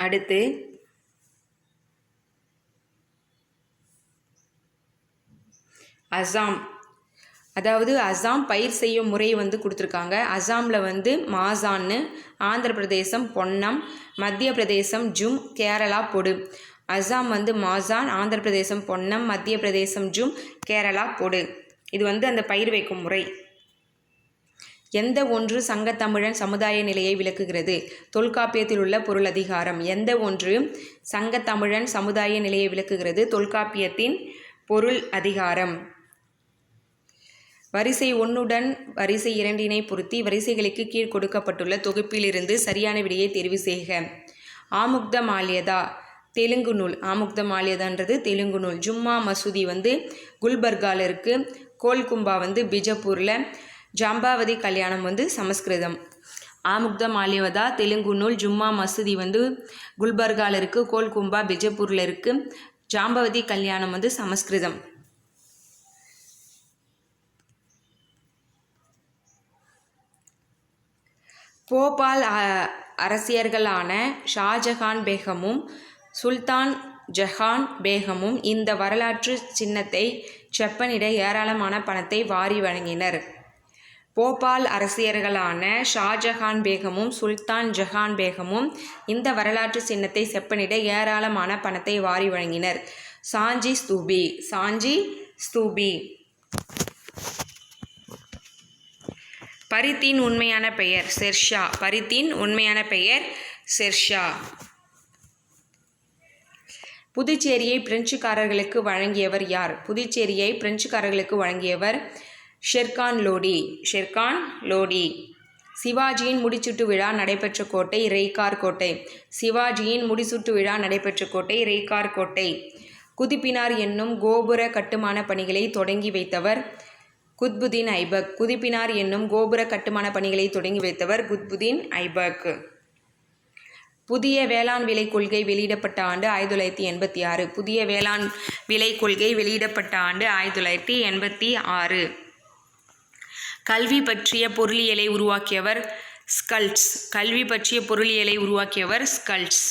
அடுத்து, அசாம். அதாவது அசாம் பயிர் செய்யும் முறை கொடுத்துருக்காங்க. அசாமில் மாசான்னு, ஆந்திர பிரதேசம் பொன்னம், மத்திய பிரதேசம் ஜும், கேரளா பொடு. அசாம் மாசான், ஆந்திர பிரதேசம் பொன்னம், மத்திய பிரதேசம் ஜும், கேரளா பொடு. இது அந்த பயிர் வைக்கும் முறை. எந்த ஒன்று சங்கத்தமிழன் சமுதாய நிலையை விளக்குகிறது? தொல்காப்பியத்தில் உள்ள பொருள் அதிகாரம். எந்த ஒன்று சங்கத்தமிழன் சமுதாய நிலையை விளக்குகிறது? தொல்காப்பியத்தின் பொருள் அதிகாரம். வரிசை 1 வரிசை 2 பொருத்தி வரிசைகளுக்கு கீழ் கொடுக்கப்பட்டுள்ள தொகுப்பிலிருந்து சரியான விடையை தெரிவு செய்க. ஆமுக்த மால்யதா தெலுங்கு நூல். ஆமுக்த மால்யதான்றது தெலுங்கு நூல். ஜும்மா மசூதி குல்பர்காவில் இருக்குது. கோல்கும்பா பிஜப்பூரில். ஜாம்பாவதி கல்யாணம் சமஸ்கிருதம். ஆமுக்த மால்யதா தெலுங்கு நூல். ஜும்மா மசூதி குல்பர்காவில் இருக்குது. கோல்கும்பா பிஜப்பூரில் இருக்குது. ஜாம்பவதி கல்யாணம் சமஸ்கிருதம். போபால் அரசியர்களான ஷாஜஹான் பேகமும் சுல்தான் ஜஹான் பேகமும் இந்த வரலாற்று சின்னத்தை செப்பனிட ஏராளமான பணத்தை வாரி வழங்கினர். போபால் அரசியர்களான ஷாஜஹான் பேகமும் சுல்தான் ஜஹான் பேகமும் இந்த வரலாற்று சின்னத்தை செப்பனிட ஏராளமான பணத்தை வாரி வழங்கினர். சாஞ்சி ஸ்தூபி. சாஞ்சி ஸ்தூபி. பரித்தின் உண்மையான பெயர் ஷெர்ஷா. பரித்தின் உண்மையான பெயர் ஷெர்ஷா. புதுச்சேரியை பிரெஞ்சுக்காரர்களுக்கு வழங்கியவர் யார்? புதுச்சேரியை பிரெஞ்சுக்காரர்களுக்கு வழங்கியவர் ஷெர்கான் லோடி. ஷெர்கான் லோடி. சிவாஜியின் முடிசூட்டு விழா நடைபெற்ற கோட்டை ரெய்கார் கோட்டை. சிவாஜியின் முடிசூட்டு விழா நடைபெற்ற கோட்டை ரெய்கார் கோட்டை. குதிப்பினார் என்னும் கோபுர கட்டுமான பணிகளை தொடங்கி வைத்தவர் குத்புதீன் ஐபக். குதிப்பினார் என்னும் கோபுர கட்டுமான பணிகளை தொடங்கி வைத்தவர் குத்புதீன் ஐபக். புதிய வேளாண் விலை கொள்கை வெளியிடப்பட்ட ஆண்டு 1986. புதிய வேளாண் விலை கொள்கை வெளியிடப்பட்ட ஆண்டு 1986. கல்வி பற்றிய பொருளியலை உருவாக்கியவர் ஸ்கல்ட்ஸ். கல்வி பற்றிய பொருளியலை உருவாக்கியவர் ஸ்கல்ட்ஸ்.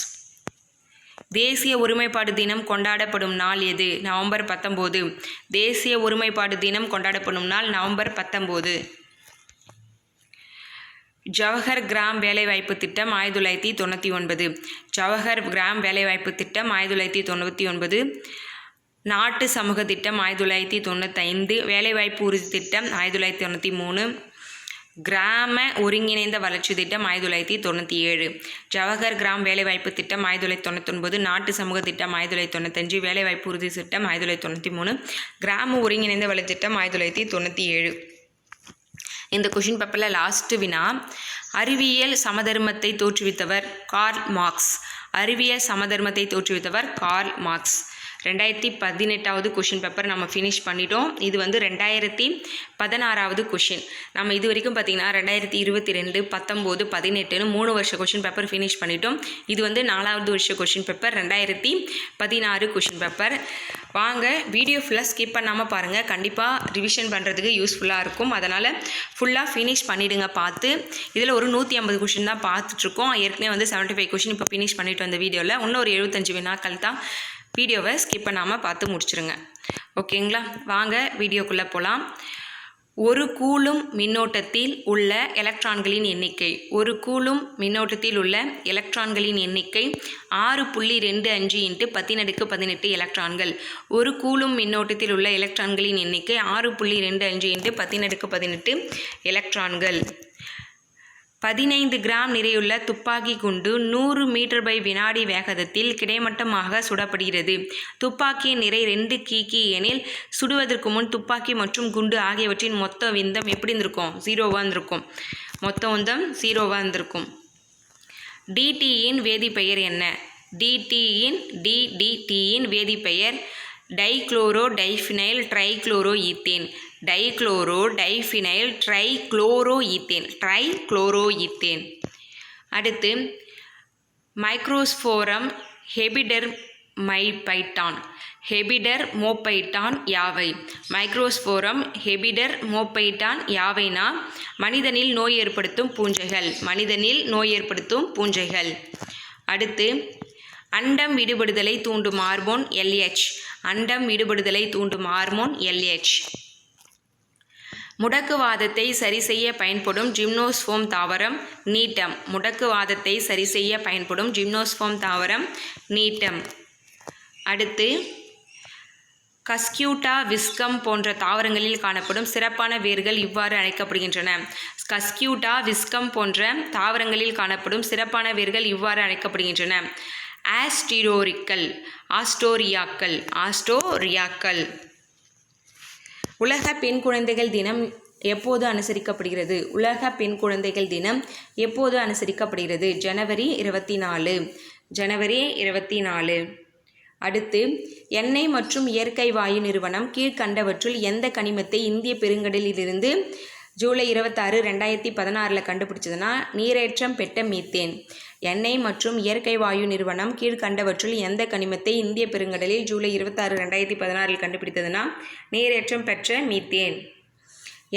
தேசிய ஒருமைப்பாடு தினம் கொண்டாடப்படும் நாள் எது? நவம்பர் 19. தேசிய ஒருமைப்பாடு தினம் கொண்டாடப்படும் நாள் நவம்பர் 19. ஜவஹர் கிராம் வேலைவாய்ப்பு திட்டம் 1999. ஜவஹர் கிராம் வேலைவாய்ப்பு திட்டம் 1999. நாட்டு சமூக திட்டம் 1995. வேலைவாய்ப்பு உறுதி திட்டம் 1993. கிராம ஒருங்கிணைந்த வளர்ச்சி திட்டம் 1997. ஜவஹர் கிராம் வேலைவாய்ப்பு திட்டம் 1999. நாட்டு சமூக திட்டம் 1995. வேலைவாய்ப்பு உறுதி திட்டம் 1993. கிராம ஒருங்கிணைந்த வளர்ச்சி திட்டம் 1997. இந்த கொஷின் பேப்பரில் லாஸ்ட் வினா, அறிவியல் சமதர்மத்தை தோற்றுவித்தவர் கார்ல் மார்க்ஸ். அறிவியல் சமதர்மத்தை தோற்றுவித்தவர் கார்ல் மார்க்ஸ். 2018வது கொஷின் பேப்பர் நம்ம ஃபினிஷ் பண்ணிட்டோம். இது வந்து 2016வது கொஷின். நம்ம இது வரைக்கும் பார்த்திங்கன்னா 2022, 19, 18ன்னு 3 வருஷ கொஷின் பேப்பர் ஃபினிஷ் பண்ணிட்டோம். இது வந்து 4வது வருஷ கொஷின் பேப்பர் 2016 கொஷின் பேப்பர். வாங்க வீடியோ ஃபுல்லாக ஸ்கிப் பண்ணாமல் பாருங்கள். கண்டிப்பாக ரிவிஷன் பண்ணுறதுக்கு யூஸ்ஃபுல்லாக இருக்கும். அதனால் ஃபுல்லாக ஃபினிஷ் பண்ணிவிடுங்க பார்த்து. இதில் ஒரு 150 கொஷின் தான் பார்த்துட்ருக்கோம். ஏற்கனவே வந்து 75 கொஷின் இப்போ ஃபினிஷ் பண்ணிவிட்டு வந்த வீடியோவில் இன்னும் ஒரு 75 வினாக்கள் தான். வீடியோவை ஸ்கிப் பண்ணாமல் பார்த்து முடிச்சுருங்க. ஓகேங்களா? வாங்க வீடியோக்குள்ளே போகலாம். ஒரு கூலும் மின்னோட்டத்தில் உள்ள எலக்ட்ரான்களின் எண்ணிக்கை. ஒரு கூலும் மின்னோட்டத்தில் உள்ள எலக்ட்ரான்களின் எண்ணிக்கை 6.25 × 1018 எலக்ட்ரான்கள். ஒரு கூலும் மின்னோட்டத்தில் உள்ள எலக்ட்ரான்களின் எண்ணிக்கை 6.25 × 1018 எலக்ட்ரான்கள். 15 கிராம் நிறையுள்ள துப்பாக்கி குண்டு 100 மீ/வினாடி வேகத்தில் கிடைமட்டமாக சுடப்படுகிறது. துப்பாக்கியின் நிறை 2 kg எனில் சுடுவதற்கு முன் துப்பாக்கி மற்றும் குண்டு ஆகியவற்றின் மொத்த விந்தம் எப்படி இருந்திருக்கும்? 0வாக இருந்திருக்கும். மொத்த விந்தம் 0வாக இருந்திருக்கும். டிடியின் வேதிப்பெயர் என்ன? டிடியின் வேதிப்பெயர் dichloro diphenyl trichloro ethane. Dichloro diphenyl trichloro ethane. அடுத்து மைக்ரோஸ்போரம் ஹெபிடெர்மோபைட்டான் யாவை? மைக்ரோஸ்போரம் ஹெபிடெர்மோபைட்டான் யாவைனா மனிதனில் நோய் ஏற்படுத்தும் பூஞ்சைகள். அடுத்து அண்டம் விடுபடுதலை தூண்டும் ஹார்மோன் LH. முடக்குவாதத்தை சரிசெய்ய பயன்படும் ஜிம்னோஸ்போம் தாவரம் நீட்டம். அடுத்து கஸ்கியூட்டா விஸ்கம் போன்ற தாவரங்களில் காணப்படும் சிறப்பான வேர்கள் இவ்வாறு அழைக்கப்படுகின்றன. ஆஸ்டோரியாக்கள். உலக பெண் குழந்தைகள் தினம் எப்போது அனுசரிக்கப்படுகிறது? ஜனவரி 24. அடுத்து எண்ணெய் மற்றும் இயற்கை வாயு நிறுவனம் கீழ்கண்டவற்றுள் எந்த கனிமத்தை இந்திய பெருங்கடலிலிருந்து ஜூலை 26, 2016 கண்டுபிடிச்சதுன்னா நீரேற்றம் பெற்ற மீத்தேன். எண்ணெய் மற்றும் இயற்கை வாயு நிறுவனம் கீழ்கண்டவற்றுள் எந்த கனிமத்தை இந்திய பெருங்கடலில் ஜூலை 26, 2016 கண்டுபிடித்ததுன்னா நீரேற்றம் பெற்ற மீத்தேன்.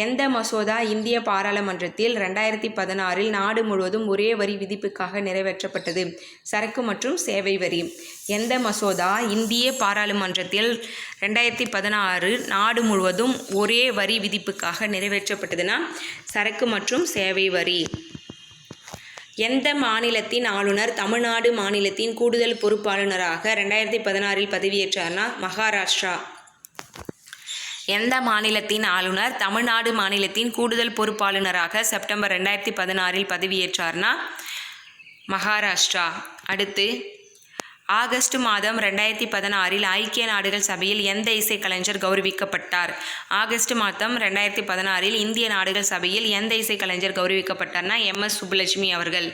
எந்த மசோதா இந்திய பாராளுமன்றத்தில் 2016 நாடு முழுவதும் ஒரே வரி விதிப்புக்காக நிறைவேற்றப்பட்டது? சரக்கு மற்றும் சேவை வரி. எந்த மசோதா இந்திய பாராளுமன்றத்தில் 2016 நாடு முழுவதும் ஒரே வரி விதிப்புக்காக நிறைவேற்றப்பட்டதுன்னா சரக்கு மற்றும் சேவை வரி. எந்த மாநிலத்தின் ஆளுநர் தமிழ்நாடு மாநிலத்தின் கூடுதல் பொறுப்பாளுநராக 2016 பதவியேற்றார்னா மகாராஷ்டிரா. எந்த மாநிலத்தின் ஆளுநர் தமிழ்நாடு மாநிலத்தின் கூடுதல் பொறுப்பாளுநராக செப்டம்பர் 2016 பதவியேற்றார்னா மகாராஷ்டிரா. அடுத்து ஆகஸ்ட் மாதம் 2016 ஐக்கிய நாடுகள் சபையில் எந்த இசைக்கலைஞர் கௌரவிக்கப்பட்டார்? ஆகஸ்ட் மாதம் 2016 இந்திய நாடுகள் சபையில் எந்த இசைக்கலைஞர் கௌரவிக்கப்பட்டார்னா MS சுப்புலட்சுமி அவர்கள்.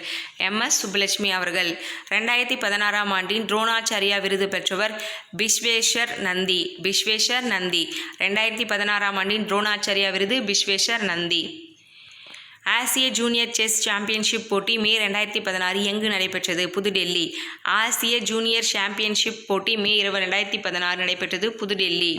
2016ஆம் ஆண்டின் துரோணாச்சாரியா விருது பெற்றவர் பிஸ்வேஸ்வர் நந்தி. 2016ஆம் ஆண்டின் துரோணாச்சாரியா விருது பிஸ்வேஸ்வர் நந்தி. ஆசிய ஜூனியர் செஸ் சாம்பியன்ஷிப் போட்டி மே 2016 எங்கு நடைபெற்றது? புதுடெல்லி. ஆசிய ஜூனியர் சாம்பியன்ஷிப் போட்டி மே 2016 நடைபெற்றது புதுடெல்லி.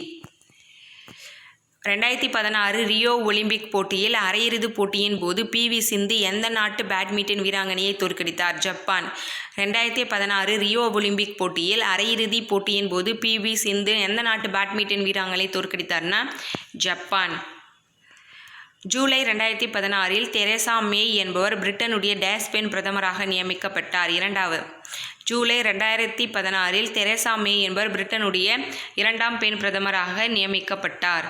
2016 ரியோ ஒலிம்பிக் போட்டியில் அரையிறுதிப் போட்டியின் போது PV சிந்து எந்த நாட்டு பேட்மிண்டன் வீராங்கனையை தோற்கடித்தார்? ஜப்பான். 2016 ரியோ ஒலிம்பிக் போட்டியில் அரையிறுதிப் போட்டியின் போது PV சிந்து எந்த நாட்டு பேட்மிண்டன் வீராங்கனை தோற்கடித்தார்னா ஜப்பான். ஜூலை 2016 தெரேசா மே என்பவர் பிரிட்டனுடைய டேஸ் பெண் பிரதமராக நியமிக்கப்பட்டார். ஜூலை 2016 தெரேசா மே என்பவர் பிரிட்டனுடைய 2ஆம் பெண் பிரதமராக நியமிக்கப்பட்டார்.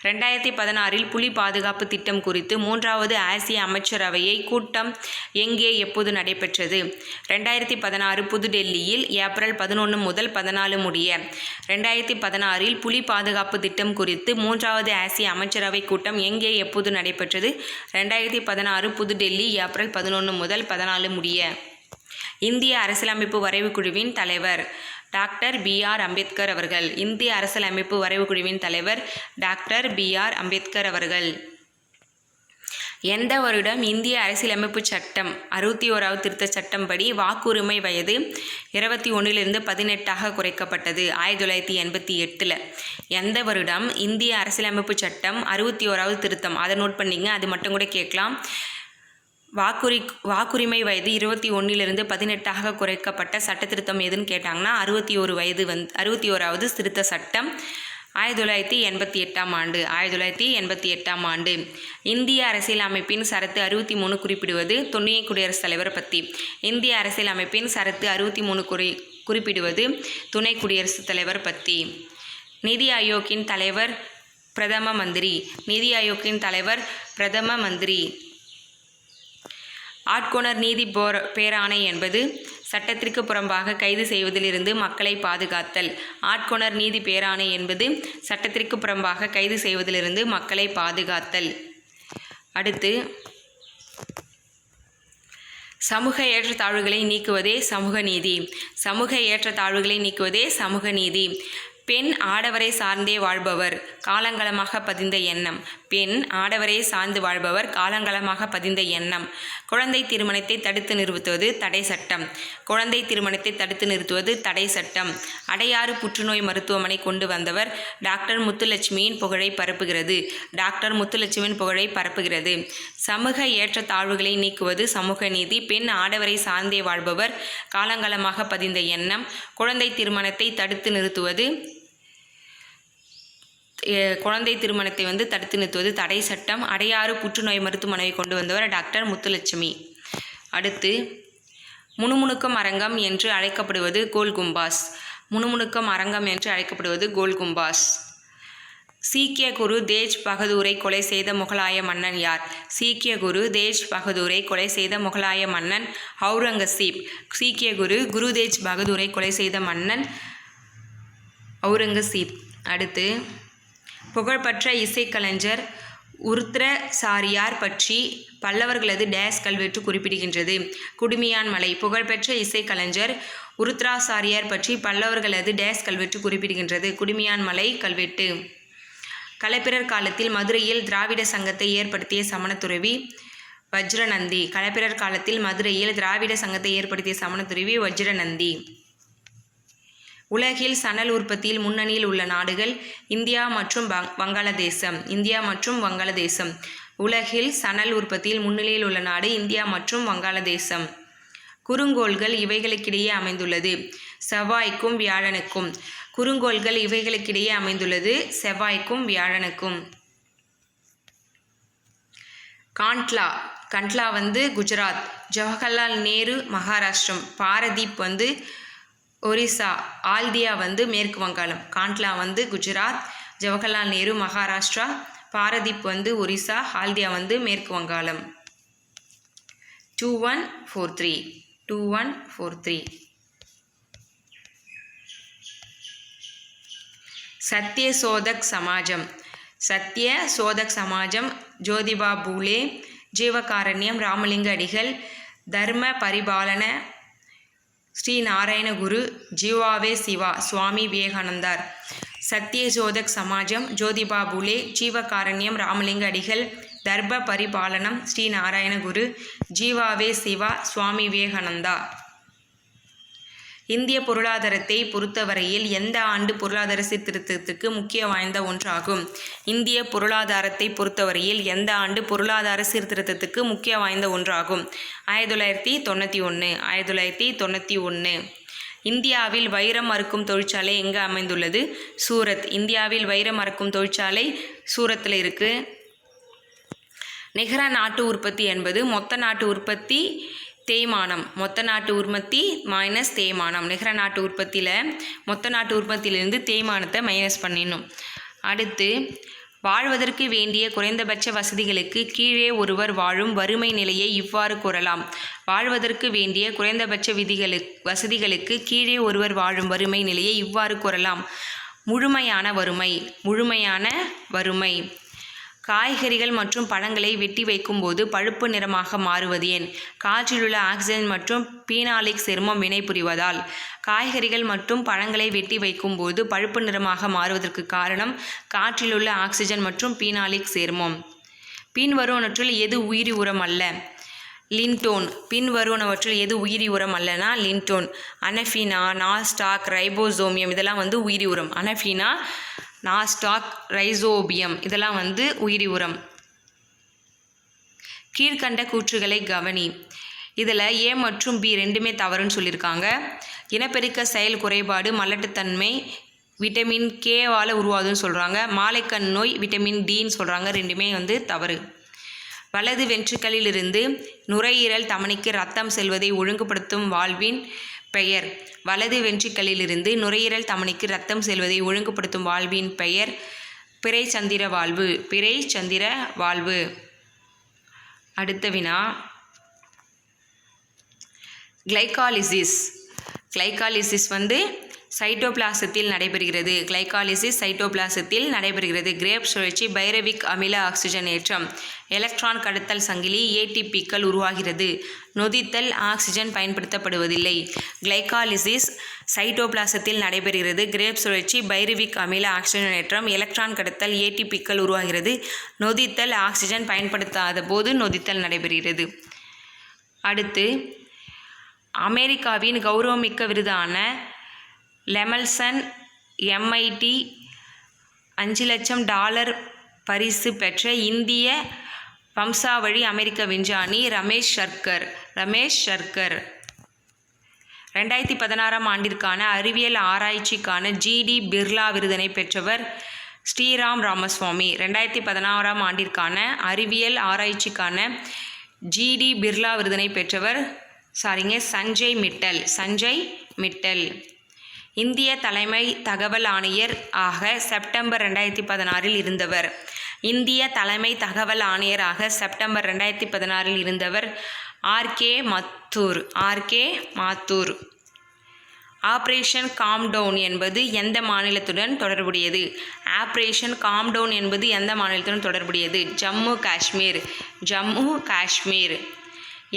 2016 புலி பாதுகாப்பு திட்டம் குறித்து 3வது ஆசிய அமைச்சரவையை கூட்டம் எங்கே எப்போது நடைபெற்றது? 2016 புதுடெல்லியில் ஏப்ரல் 11 முதல் 14 முடிய. 2016 புலி பாதுகாப்பு திட்டம் குறித்து 3வது ஆசிய அமைச்சரவை கூட்டம் எங்கே எப்போது நடைபெற்றது? 2016 புதுடெல்லி ஏப்ரல் 11 முதல் 14 முடிய. இந்திய அரசியலமைப்பு வரைவு குழுவின் தலைவர் டாக்டர் B.R. அம்பேத்கர் அவர்கள். இந்திய அரசியலமைப்பு வரைவு குழுவின் தலைவர் டாக்டர் B.R. அம்பேத்கர் அவர்கள். எந்த வருடம் இந்திய அரசியலமைப்பு சட்டம் 61வது திருத்தச் சட்டம் படி வாக்குரிமை வயது 21 18 குறைக்கப்பட்டது? 1988. எந்த வருடம் இந்திய அரசியலமைப்பு சட்டம் 61வது திருத்தம், அதை நோட் பண்ணிங்க, அது மட்டும் கூட கேட்கலாம். வாக்குரிமை வயது 21 18 குறைக்கப்பட்ட சட்ட திருத்தம் எதுன்னு கேட்டாங்கன்னா 61வது திருத்த சட்டம் 1988 ஆண்டு. 1988 ஆண்டு. இந்திய அரசியலமைப்பின் சரத்து 63 குறிப்பிடுவது துணை குடியரசுத் தலைவர் பற்றி. இந்திய அரசியலமைப்பின் சரத்து 63 குறிப்பிடுவது துணை குடியரசுத் தலைவர் பற்றி. நிதி ஆயோக்கின் தலைவர் பிரதம மந்திரி. நிதி ஆயோக்கின் தலைவர் பிரதம மந்திரி. ஆட்கொணர் நீதி பேராணை என்பது சட்டத்திற்கு புறம்பாக கைது செய்வதிலிருந்து மக்களை பாதுகாத்தல். ஆட்கொணர் நீதி பேராணை என்பது சட்டத்திற்கு புறம்பாக கைது செய்வதிலிருந்து மக்களை பாதுகாத்தல். அடுத்து, சமூக ஏற்றத்தாழ்வுகளை நீக்குவதே சமூக நீதி. சமூக ஏற்றத்தாழ்வுகளை நீக்குவதே சமூக நீதி. பெண் ஆடவரை சார்ந்தே வாழ்பவர் காலங்காலமாக பதிந்த எண்ணம். பெண் ஆடவரை சார்ந்து வாழ்பவர் காலங்காலமாக பதிந்த எண்ணம். குழந்தை திருமணத்தை தடுத்து நிறுத்துவது தடை சட்டம். குழந்தை திருமணத்தை தடுத்து நிறுத்துவது தடை சட்டம். அடையாறு புற்றுநோய் மருத்துவமனை கொண்டு வந்தவர் டாக்டர் முத்துலட்சுமியின் புகழை பரப்புகிறது. டாக்டர் முத்துலட்சுமியின் புகழை பரப்புகிறது. சமூக ஏற்றத்தாழ்வுகளை நீக்குவது சமூக நீதி. பெண் ஆடவரை சார்ந்தே வாழ்பவர் காலங்காலமாக பதிந்த எண்ணம். குழந்தை திருமணத்தை தடுத்து நிறுத்துவது தடுத்து நிறுத்துவது தடை சட்டம். அடையாறு புற்றுநோய் மருத்துவமனையை கொண்டு வந்தவர் டாக்டர் முத்துலட்சுமி. அடுத்து, முணுமுணுக்கும் அரங்கம் என்று அழைக்கப்படுவது கோல் கும்பாஸ். முணுமுணுக்கும் அரங்கம் என்று அழைக்கப்படுவது கோல் கும்பாஸ். சீக்கிய குரு தேஜ் பகதூரை கொலை செய்த முகலாய மன்னன் யார்? சீக்கிய குரு தேஜ் பகதூரை கொலை செய்த முகலாய மன்னன் அவுரங்கசீப். சீக்கிய குரு தேஜ் பகதூரை கொலை செய்த மன்னன் அவுரங்கசீப். அடுத்து, புகழ்பெற்ற இசைக்கலைஞர் உருத்ரசாரியார் பற்றி பல்லவர்களது டேஸ் கல்வெட்டு குறிப்பிடுகின்றது? குடுமியான் மலை. புகழ்பெற்ற இசைக்கலைஞர் உருத்ராசாரியார் பற்றி பல்லவர்களது டேஸ் கல்வெட்டு குறிப்பிடுகின்றது? குடுமியான் மலை கல்வெட்டு. களப்பிரர் காலத்தில் மதுரையில் திராவிட சங்கத்தை ஏற்படுத்திய சமணத்துறவி வஜ்ரநந்தி. களப்பிரர் காலத்தில் மதுரையில் திராவிட சங்கத்தை ஏற்படுத்திய சமணத்துறவி வஜ்ரநந்தி. உலகில் சணல் உற்பத்தியில் முன்னணியில் உள்ள நாடுகள் இந்தியா மற்றும் வங்காளதேசம். இந்தியா மற்றும் வங்காளதேசம். உலகில் சணல் உற்பத்தியில் முன்னிலையில் உள்ள நாடு இந்தியா மற்றும் வங்காளதேசம். குறுங்கோள்கள் இவைகளுக்கிடையே அமைந்துள்ளது? செவ்வாய்க்கும் வியாழனுக்கும். குறுங்கோள்கள் இவைகளுக்கிடையே அமைந்துள்ளது செவ்வாய்க்கும் வியாழனுக்கும். காண்ட்லா. கண்ட்லா குஜராத். ஜவஹர்லால் நேரு மகாராஷ்டிரம். பாரதீப் ஒரிசா. ஆல்தியா மேற்கு வங்காளம். காண்ட்லா குஜராத், ஜவஹர்லால் நேரு மகாராஷ்டிரா, பாரதீப் ஒரிசா, ஆல்தியா மேற்கு வங்காளம். 2143. 2143. சத்யசோதக் சமாஜம். சத்யசோதக் சமாஜம் ஜோதிபா பூலே, ஜீவகாரண்யம் ராமலிங்க அடிகள், தர்ம பரிபாலன ஸ்ரீ நாராயண குரு, ஜீவாவே சிவா சுவாமி விவேகானந்தார். சத்யசோதக் சமாஜம் ஜோதிபா பூலே, ஜீவகாரண்யம் ராமலிங்க அடிகள், தர்ம பரிபாலனம் ஸ்ரீ நாராயண குரு, ஜீவாவே சிவா சுவாமி விவேகானந்தா. இந்திய பொருளாதாரத்தை பொறுத்தவரையில் எந்த ஆண்டு பொருளாதார சீர்திருத்தத்துக்கு முக்கிய வாய்ந்த ஒன்றாகும்? இந்திய பொருளாதாரத்தை பொறுத்தவரையில் எந்த ஆண்டு பொருளாதார சீர்திருத்தத்துக்கு முக்கிய வாய்ந்த ஒன்றாகும்? 1991. 1991. இந்தியாவில் வைரம் அறுக்கும் தொழிற்சாலை எங்கு அமைந்துள்ளது? சூரத். இந்தியாவில் வைரம் அறுக்கும் தொழிற்சாலை சூரத்தில் இருக்கு. நிகர நாட்டு உற்பத்தி என்பது மொத்த நாட்டு உற்பத்தி தேய்மானம். மொத்த நாட்டு உற்பத்தி மைனஸ் தேய்மானம். நிகர நாட்டு உற்பத்தியில் மொத்த நாட்டு உற்பத்தியிலிருந்து தேய்மானத்தை மைனஸ் பண்ணிடணும். அடுத்து, வாழ்வதற்கு வேண்டிய குறைந்தபட்ச வசதிகளுக்கு கீழே ஒருவர் வாழும் வறுமை நிலையை இவ்வாறு கூறலாம். வாழ்வதற்கு வேண்டிய குறைந்தபட்ச வசதிகளுக்கு கீழே ஒருவர் வாழும் வறுமை நிலையை இவ்வாறு கூறலாம். முழுமையான வறுமை. முழுமையான வறுமை. காய்கறிகள் மற்றும் பழங்களை வெட்டி வைக்கும்போது பழுப்பு நிறமாக மாறுவது ஏன்? காற்றிலுள்ள ஆக்சிஜன் மற்றும் பீனாலிக் சேர்மம் வினைபுரிவதால். காய்கறிகள் மற்றும் பழங்களை வெட்டி வைக்கும்போது பழுப்பு நிறமாக மாறுவதற்கு காரணம் காற்றிலுள்ள ஆக்சிஜன் மற்றும் பீனாலிக் சேர்மம். பின்வருவனவற்றுள் எது உயிரி உரம் அல்ல? லின்டோன். பின்வருவனவற்றுள் எது உயிரி உரம் அல்லனா லின்டோன். அனஃபீனா, நாஸ்டாக், ரைபோசோமியம் இதெல்லாம் உயிரி உரம். அனஃபீனா, நாஸ்டாக், ரைசோபியம் இதெல்லாம் உயிரி உரம். கீழ்கண்ட கூற்றுகளை கவனி. இதில் ஏ மற்றும் பி ரெண்டுமே தவறுன்னு சொல்லியிருக்காங்க. இனப்பெருக்க செயல் குறைபாடு மலட்டுத்தன்மை விட்டமின் கேவால் உருவாகுதுன்னு சொல்கிறாங்க. மாலைக்கண் நோய் விட்டமின் டின்னு சொல்கிறாங்க. ரெண்டுமே தவறு. வலது வென்ட்ரிக்கலிலிருந்து நுரையீரல் தமனிக்கு இரத்தம் செல்வதை ஒழுங்குபடுத்தும் வால்வின் பெயர். வலது வென்ட்ரிக்கலிலிருந்து நுரையீரல் தமனிக்கு இரத்தம் செல்வதை ஒழுங்குபடுத்தும் வால்வின் பெயர் பிறைச்சந்திர வால்வு. பிறைச்சந்திர வால்வு. அடுத்த வினா, கிளைகாலிசிஸ். கிளைகாலிசிஸ் சைட்டோபிளாசத்தில் நடைபெறுகிறது. கிளைகாலிசிஸ் சைட்டோபிளாசத்தில் நடைபெறுகிறது. கிரேப் சுழற்சி பைரவிக் அமில ஆக்சிஜனேற்றம் எலக்ட்ரான் கடத்தல் சங்கிலி ஏடிபிக்கள் உருவாகிறது. நொதித்தல் ஆக்சிஜன் பயன்படுத்தப்படுவதில்லை. கிளைகாலிசிஸ் சைட்டோபிளாசத்தில் நடைபெறுகிறது. கிரேப் சுழற்சி பைரவிக் அமில ஆக்சிஜனேற்றம் எலக்ட்ரான் கடத்தல் ஏடிபிக்கள் உருவாகிறது. நொதித்தல் ஆக்சிஜன் பயன்படுத்தாத போது நொதித்தல் நடைபெறுகிறது. அடுத்து, அமெரிக்காவின் கௌரவமிக்க விருதான லெமல்சன் MIT $5,00,000 பரிசு பெற்ற இந்திய வம்சாவழி அமெரிக்க விஞ்ஞானி ரமேஷ் சர்க்கர். 2016 ஆண்டிற்கான அறிவியல் ஆராய்ச்சிக்கான GD பிர்லா விருதினை பெற்றவர் ஸ்ரீராம் ராமசுவாமி. 2016 ஆண்டிற்கான அறிவியல் ஆராய்ச்சிக்கான GD பிர்லா விருதினை பெற்றவர் சஞ்சய் மிட்டல். இந்திய தலைமை தகவல் ஆணையர் ஆக செப்டம்பர் 2016 இருந்தவர். இந்திய தலைமை தகவல் ஆணையராக செப்டம்பர் 2016 இருந்தவர் RK மாத்தூர். ஆப்ரேஷன் காம்டவுன் என்பது எந்த மாநிலத்துடன் தொடர்புடையது? ஆப்ரேஷன் காம்டவுன் என்பது எந்த மாநிலத்துடன் தொடர்புடையது? ஜம்மு காஷ்மீர்.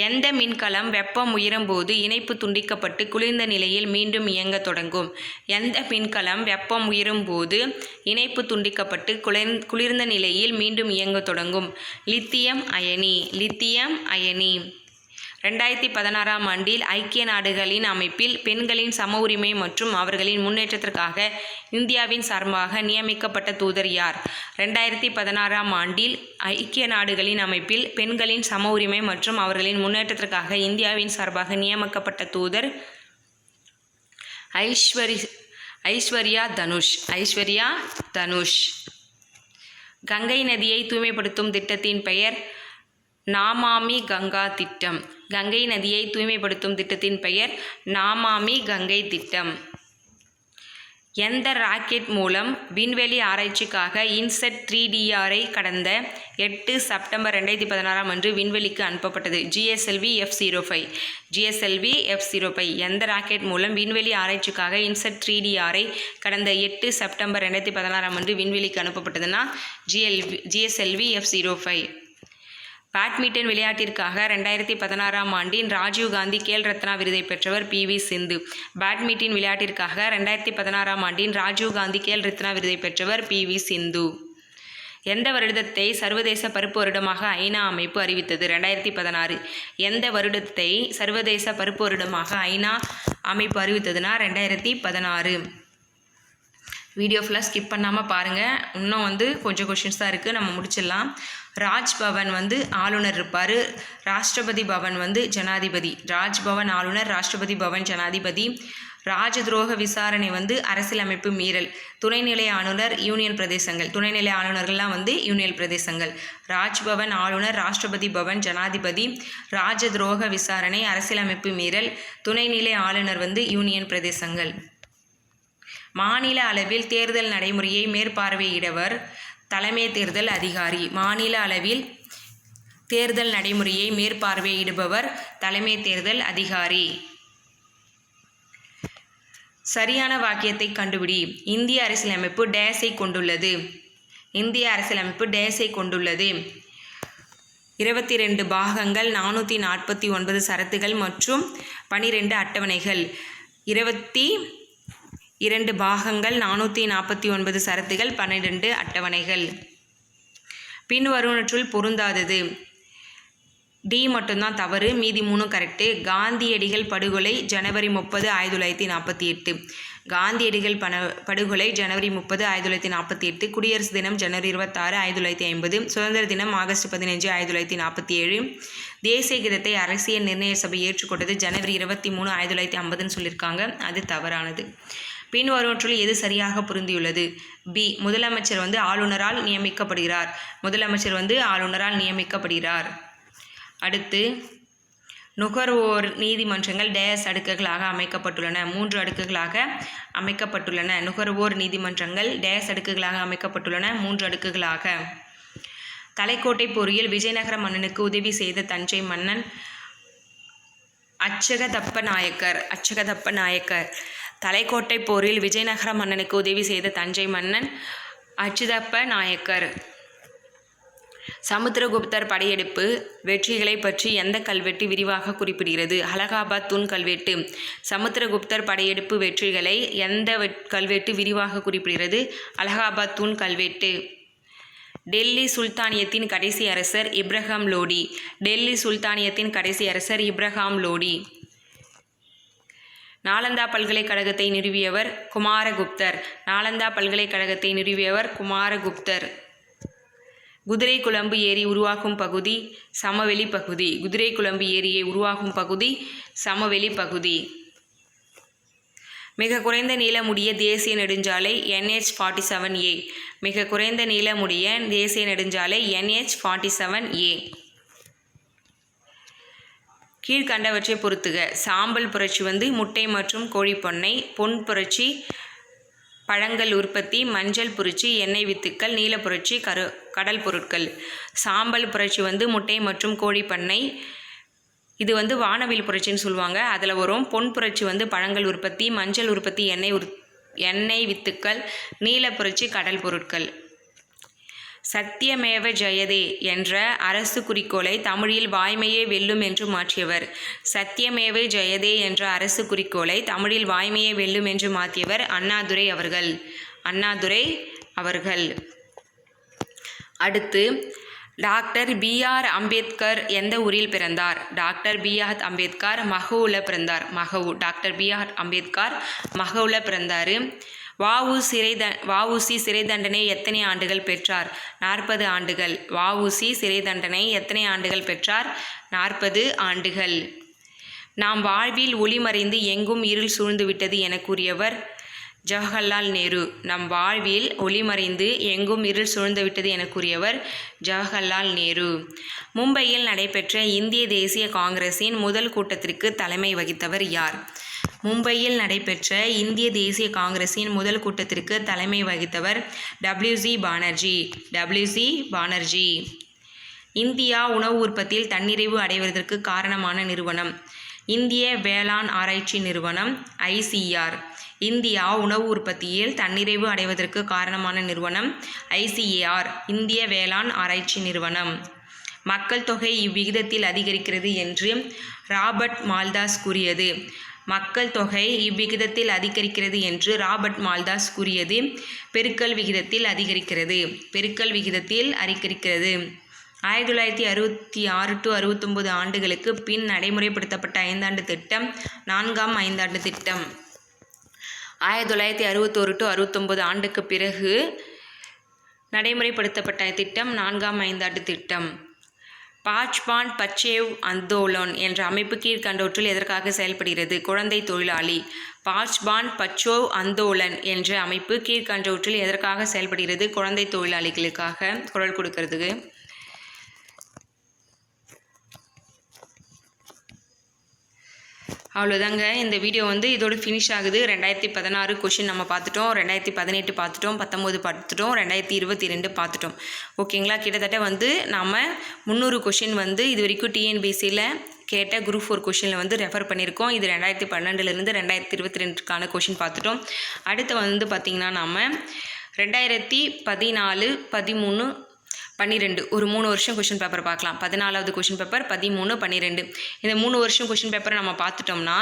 எந்த மின்கலம் வெப்பம் உயரும் போது இணைப்பு துண்டிக்கப்பட்டு குளிர்ந்த நிலையில் மீண்டும் இயங்க தொடங்கும்? எந்த மின்கலம் வெப்பம் உயரும் போது இணைப்பு துண்டிக்கப்பட்டு குளிர்ந்த நிலையில் மீண்டும் இயங்க தொடங்கும்? லித்தியம் அயனி. 2016 ஆண்டில் ஐக்கிய நாடுகளின் அமைப்பில் பெண்களின் சம உரிமை மற்றும் அவர்களின் முன்னேற்றத்திற்காக இந்தியாவின் சார்பாக நியமிக்கப்பட்ட தூதர் யார்? 2016 ஆண்டில் ஐக்கிய நாடுகளின் அமைப்பில் பெண்களின் சம உரிமை மற்றும் அவர்களின் முன்னேற்றத்திற்காக இந்தியாவின் சார்பாக நியமிக்கப்பட்ட தூதர் ஐஸ்வர்யா தனுஷ். கங்கை நதியை தூய்மைப்படுத்தும் திட்டத்தின் பெயர் நாமாமி கங்கா திட்டம். கங்கை நதியை தூய்மைப்படுத்தும் திட்டத்தின் பெயர் நாமாமி கங்கை திட்டம். எந்த ராக்கெட் மூலம் விண்வெளி ஆராய்ச்சிக்காக இன்செட் 3DR கடந்த 8 செப்டம்பர் 2016 அன்று விண்வெளிக்கு அனுப்பப்பட்டது? GSLV F-05. எந்த ராக்கெட் மூலம் விண்வெளி ஆராய்ச்சிக்காக இன்செட் 3DR கடந்த 8 செப்டம்பர் 2016 அன்று விண்வெளிக்கு அனுப்பப்பட்டதுன்னா GSLV F-05. பேட்மிண்டன் விளையாட்டிற்காக 2016 ஆண்டின் ராஜீவ்காந்தி கேல் ரத்னா விருதை பெற்றவர் PV சிந்து. பேட்மிண்டன் விளையாட்டிற்காக 2016 ஆண்டின் ராஜீவ்காந்தி கேல் ரத்னா விருதை பெற்றவர் PV சிந்து. எந்த வருடத்தை சர்வதேச பருப்பு வருடமாக ஐநா அமைப்பு அறிவித்தது? 2016. எந்த வருடத்தை சர்வதேச பருப்பு வருடமாக ஐநா அமைப்பு அறிவித்ததுன்னா 2016. வீடியோ ஃபுல்லாக ஸ்கிப் பண்ணாமல் பாருங்கள். இன்னும் கொஞ்சம் கொஷின்ஸ் தான் இருக்குது, நம்ம முடிச்சிடலாம். ராஜ்பவன் ஆளுநர் இருப்பார். ராஷ்டிரபதி பவன் ஜனாதிபதி. ராஜ்பவன் ஆளுநர், ராஷ்டிரபதி பவன் ஜனாதிபதி. ராஜ துரோக விசாரணை அரசியலமைப்பு மீறல். துணைநிலை ஆளுநர் யூனியன் பிரதேசங்கள். துணைநிலை ஆளுநர்கள்லாம் யூனியன் பிரதேசங்கள். ராஜ்பவன் ஆளுநர், ராஷ்டிரபதி பவன் ஜனாதிபதி. ராஜ துரோக விசாரணை அரசியலமைப்பு மீறல். துணைநிலை ஆளுநர் யூனியன் பிரதேசங்கள். மாநில அளவில் தேர்தல் நடைமுறையை மேற்பார்வையிடுவர் தலைமை தேர்தல் அதிகாரி. மாநில அளவில் தேர்தல் நடைமுறையை மேற்பார்வையிடுபவர் தலைமை தேர்தல் அதிகாரி. சரியான வாக்கியத்தை கண்டுபிடி. இந்திய அரசியலமைப்பு டேஸை கொண்டுள்ளது. இந்திய அரசியலமைப்பு டேஸை கொண்டுள்ளது. 22 பாகங்கள், 449 சரத்துகள் மற்றும் 12 அட்டவணைகள். 22 பாகங்கள், 449 சரத்துகள், 12 அட்டவணைகள். பின்வருவனற்றுள் பொருந்தாதது. டி மட்டும்தான் தவறு, மீதி 3 கரெக்டு. காந்தியடிகள் படுகொலை ஜனவரி 30, 1948. காந்தியடிகள் படுகொலை ஜனவரி 30, 1948. குடியரசு தினம் ஜனவரி 26, 1950. சுதந்திர தினம் ஆகஸ்ட் 15, 1947. தேசிய கீதத்தை அரசியல் நிர்ணய சபை ஏற்றுக்கொண்டது ஜனவரி 23, 1950ன்னு சொல்லியிருக்காங்க. அது தவறானது. பின்வருவற்றுள் எது சரியாக பொருந்தியுள்ளது? பி. முதலமைச்சர் ஆளுநரால் நியமிக்கப்படுகிறார். முதலமைச்சர் ஆளுநரால் நியமிக்கப்படுகிறார். அடுத்து, நுகர்வோர் நீதிமன்றங்கள் டேஸ் அடுக்குகளாக அமைக்கப்பட்டுள்ளன. 3 அடுக்குகளாக அமைக்கப்பட்டுள்ளன. நுகர்வோர் நீதிமன்றங்கள் டேஸ் அடுக்குகளாக அமைக்கப்பட்டுள்ளன. 3 அடுக்குகளாக. தலைக்கோட்டை போரில் விஜயநகர மன்னனுக்கு உதவி செய்த தஞ்சை மன்னன் அச்சகதப்ப நாயக்கர். தலைக்கோட்டை போரில் விஜயநகர மன்னனுக்கு உதவி செய்த தஞ்சை மன்னன் அச்சுதப்ப நாயக்கர். சமுத்திரகுப்தர் படையெடுப்பு வெற்றிகளை பற்றி எந்த கல்வெட்டு விரிவாக குறிப்பிடுகிறது? அலகாபாத் தூண் கல்வெட்டு. சமுத்திரகுப்தர் படையெடுப்பு வெற்றிகளை எந்த கல்வெட்டு விரிவாக குறிப்பிடுகிறது? அலகாபாத் தூண் கல்வெட்டு. டெல்லி சுல்தானியத்தின் கடைசி அரசர் இப்ராஹிம் லோடி. டெல்லி சுல்தானியத்தின் கடைசி அரசர் இப்ராஹிம் லோடி. நாலந்தா பல்கலைக்கழகத்தை நிறுவியவர் குமாரகுப்தர். நாலந்தா பல்கலைக்கழகத்தை நிறுவியவர் குமாரகுப்தர். குதிரை குழம்பு ஏரி உருவாகும் பகுதி சமவெளி பகுதி. குதிரை குழம்பு ஏரியை உருவாகும் பகுதி சமவெளி பகுதி. மிக குறைந்த நீளமுடைய தேசிய நெடுஞ்சாலை NH-47A. மிக குறைந்த நீளமுடைய தேசிய நெடுஞ்சாலை NH-47A. கீழ்கண்டவற்றை பொறுத்துக. சாம்பல் புரட்சி முட்டை மற்றும் கோழிப்பண்ணை. பொன் புரட்சி பழங்கள் உற்பத்தி. மஞ்சள் புரட்சி எண்ணெய் வித்துக்கள். நீல புரட்சி கடல் பொருட்கள். சாம்பல் புரட்சி முட்டை மற்றும் கோழிப்பண்ணை. இது வானவில் புரட்சின்னு சொல்லுவாங்க, அதில் வரும். பொன் புரட்சி பழங்கள் உற்பத்தி. மஞ்சள் உற்பத்தி எண்ணெய் வித்துக்கள். நீல புரட்சி கடல் பொருட்கள். சத்தியமேவ ஜெயதே என்ற அரசு குறிக்கோளை தமிழில் வாய்மையே வெல்லும் என்று மாற்றியவர். சத்தியமேவ ஜெயதே என்ற அரசு குறிக்கோளை தமிழில் வாய்மையே வெல்லும் என்று மாற்றியவர் அண்ணாதுரை அவர்கள். அடுத்து, டாக்டர் B.R. அம்பேத்கர் எந்த ஊரில் பிறந்தார்? Doctor B.R. அம்பேத்கர் மகவுல பிறந்தார். Doctor B.R. அம்பேத்கர் மகவுல பிறந்தார். வஉசி சிறை தண்டனை எத்தனை ஆண்டுகள் பெற்றார்? 40 ஆண்டுகள். வஉசி சிறை தண்டனை எத்தனை ஆண்டுகள் பெற்றார்? 40 ஆண்டுகள். நாம் வாழ்வில் ஒளி மறைந்து எங்கும் இருள் சூழ்ந்துவிட்டது என கூறியவர் ஜவஹர்லால் நேரு. நம் வாழ்வில் ஒளி மறைந்து எங்கும் இருள் சூழ்ந்துவிட்டது என கூறியவர் ஜவஹர்லால் நேரு. மும்பையில் நடைபெற்ற இந்திய தேசிய காங்கிரசின் முதல் கூட்டத்திற்கு தலைமை வகித்தவர் யார்? மும்பையில் நடைபெற்ற இந்திய தேசிய காங்கிரசின் முதல் கூட்டத்திற்கு தலைமை வகித்தவர் W.C. பானர்ஜி. இந்தியா உணவு உற்பத்தியில் தன்னிறைவு அடைவதற்கு காரணமான நிறுவனம் இந்திய வேளாண் ஆராய்ச்சி நிறுவனம் ICAR. இந்தியா உணவு உற்பத்தியில் தன்னிறைவு அடைவதற்கு காரணமான நிறுவனம் ICAR, இந்திய வேளாண் ஆராய்ச்சி நிறுவனம். மக்கள் தொகை இவ்விகிதத்தில் அதிகரிக்கிறது என்று ராபர்ட் மால்தாஸ் கூறியது. மக்கள் தொகை இவ்விகிதத்தில் அதிகரிக்கிறது என்று ராபர்ட் மால்தாஸ் கூறியது பெருக்கல் விகிதத்தில் அதிகரிக்கிறது. 1966 to 69 ஆண்டுகளுக்கு பின் நடைமுறைப்படுத்தப்பட்ட 5ஆண்டு திட்டம் 4ஆம் ஐந்தாண்டு திட்டம். 1961 to 69 ஆண்டுக்கு பிறகு நடைமுறைப்படுத்தப்பட்ட திட்டம் 4ஆம் ஐந்தாண்டு திட்டம். பாச்பான் பச்சேவ் அந்தோலன் என்ற அமைப்பு கீழ்கண்டவற்றில் எதற்காக செயல்படுகிறது? குழந்தை தொழிலாளி. பாச்பான் பச்சோவ் அந்தோலன் என்ற அமைப்பு கீழ்கண்டவற்றில் எதற்காக செயல்படுகிறது? குழந்தை தொழிலாளிகளுக்காக குரல் கொடுக்கறதுக்கு. அவ்வளோதாங்க, இந்த வீடியோ இதோட ஃபினிஷ் ஆகுது. 2016 கொஷின் நம்ம பார்த்துட்டோம், 2018 பார்த்துட்டோம், 19 பார்த்துட்டோம், 2022 பார்த்துட்டோம். ஓகேங்களா? கிட்டத்தட்ட நாம் 300 கொஷின் இது வரைக்கும் டிஎன்பிசியில் கேட்ட குரூப் 4 கொஷினில் ரெஃபர் பண்ணியிருக்கோம். இது 2012 2022க்கான கொஷின் பார்த்துட்டோம். அடுத்து பார்த்திங்கன்னா நாம் 2014, 13, 12 ஒரு 3 வருஷம் கொஷின் பேப்பர் பார்க்கலாம். 14வது கொஷின் பேப்பர், 13, 12 இந்த 3 வருஷம் கொஷின் பேப்பரை நம்ம பார்த்துட்டோம்னா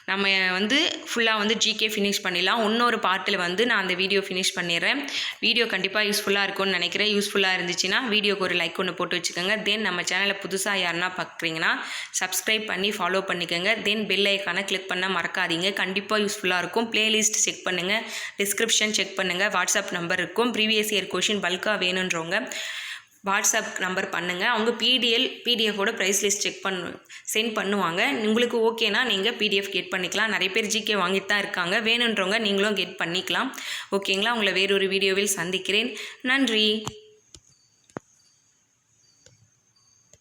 நம்ம வந்து ஃபுல்லாக வந்து ஜிகே ஃபினிஷ் பண்ணிடலாம். இன்னொரு பார்ட்டில் வந்து நான் அந்த வீடியோ ஃபினிஷ் பண்ணிடுறேன். வீடியோ கண்டிப்பாக யூஸ்ஃபுல்லாக இருக்கும்னு நினைக்கிறேன். யூஸ்ஃபுல்லாக இருந்துச்சுன்னா வீடியோக்கு ஒரு லைக் ஒன்று போட்டு வச்சுக்கோங்க. தென் நம்ம சேனலை புதுசாக யாருன்னா பார்க்குறீங்கன்னா சப்ஸ்கிரைப் பண்ணி ஃபாலோ பண்ணிக்கோங்க. தென் பெல் ஐக்கானை கிளிக் பண்ண மறக்காதீங்க. கண்டிப்பாக யூஸ்ஃபுல்லாக இருக்கும். பிளேலிஸ்ட் செக் பண்ணுங்கள், டிஸ்கிரிப்ஷன் செக் பண்ணுங்கள், வாட்ஸ்அப் நம்பர் இருக்கும். ப்ரீவியஸ் இயர் கொஷின் பல்காக வேணுன்றவங்க வாட்ஸ்அப் நம்பர் பண்ணுங்கள். அவங்க பிடிஎஃபோட ப்ரைஸ் லிஸ்ட் சென்ட் பண்ணுவாங்க. உங்களுக்கு ஓகேனா நீங்கள் பிடிஎஃப் கெட் பண்ணிக்கலாம். நிறைய பேர் ஜிகே வாங்கிட்டு தான் இருக்காங்க. வேணுன்றவங்க நீங்களும் கெட் பண்ணிக்கலாம். ஓகேங்களா? உங்களை வேறொரு வீடியோவில் சந்திக்கிறேன். நன்றி.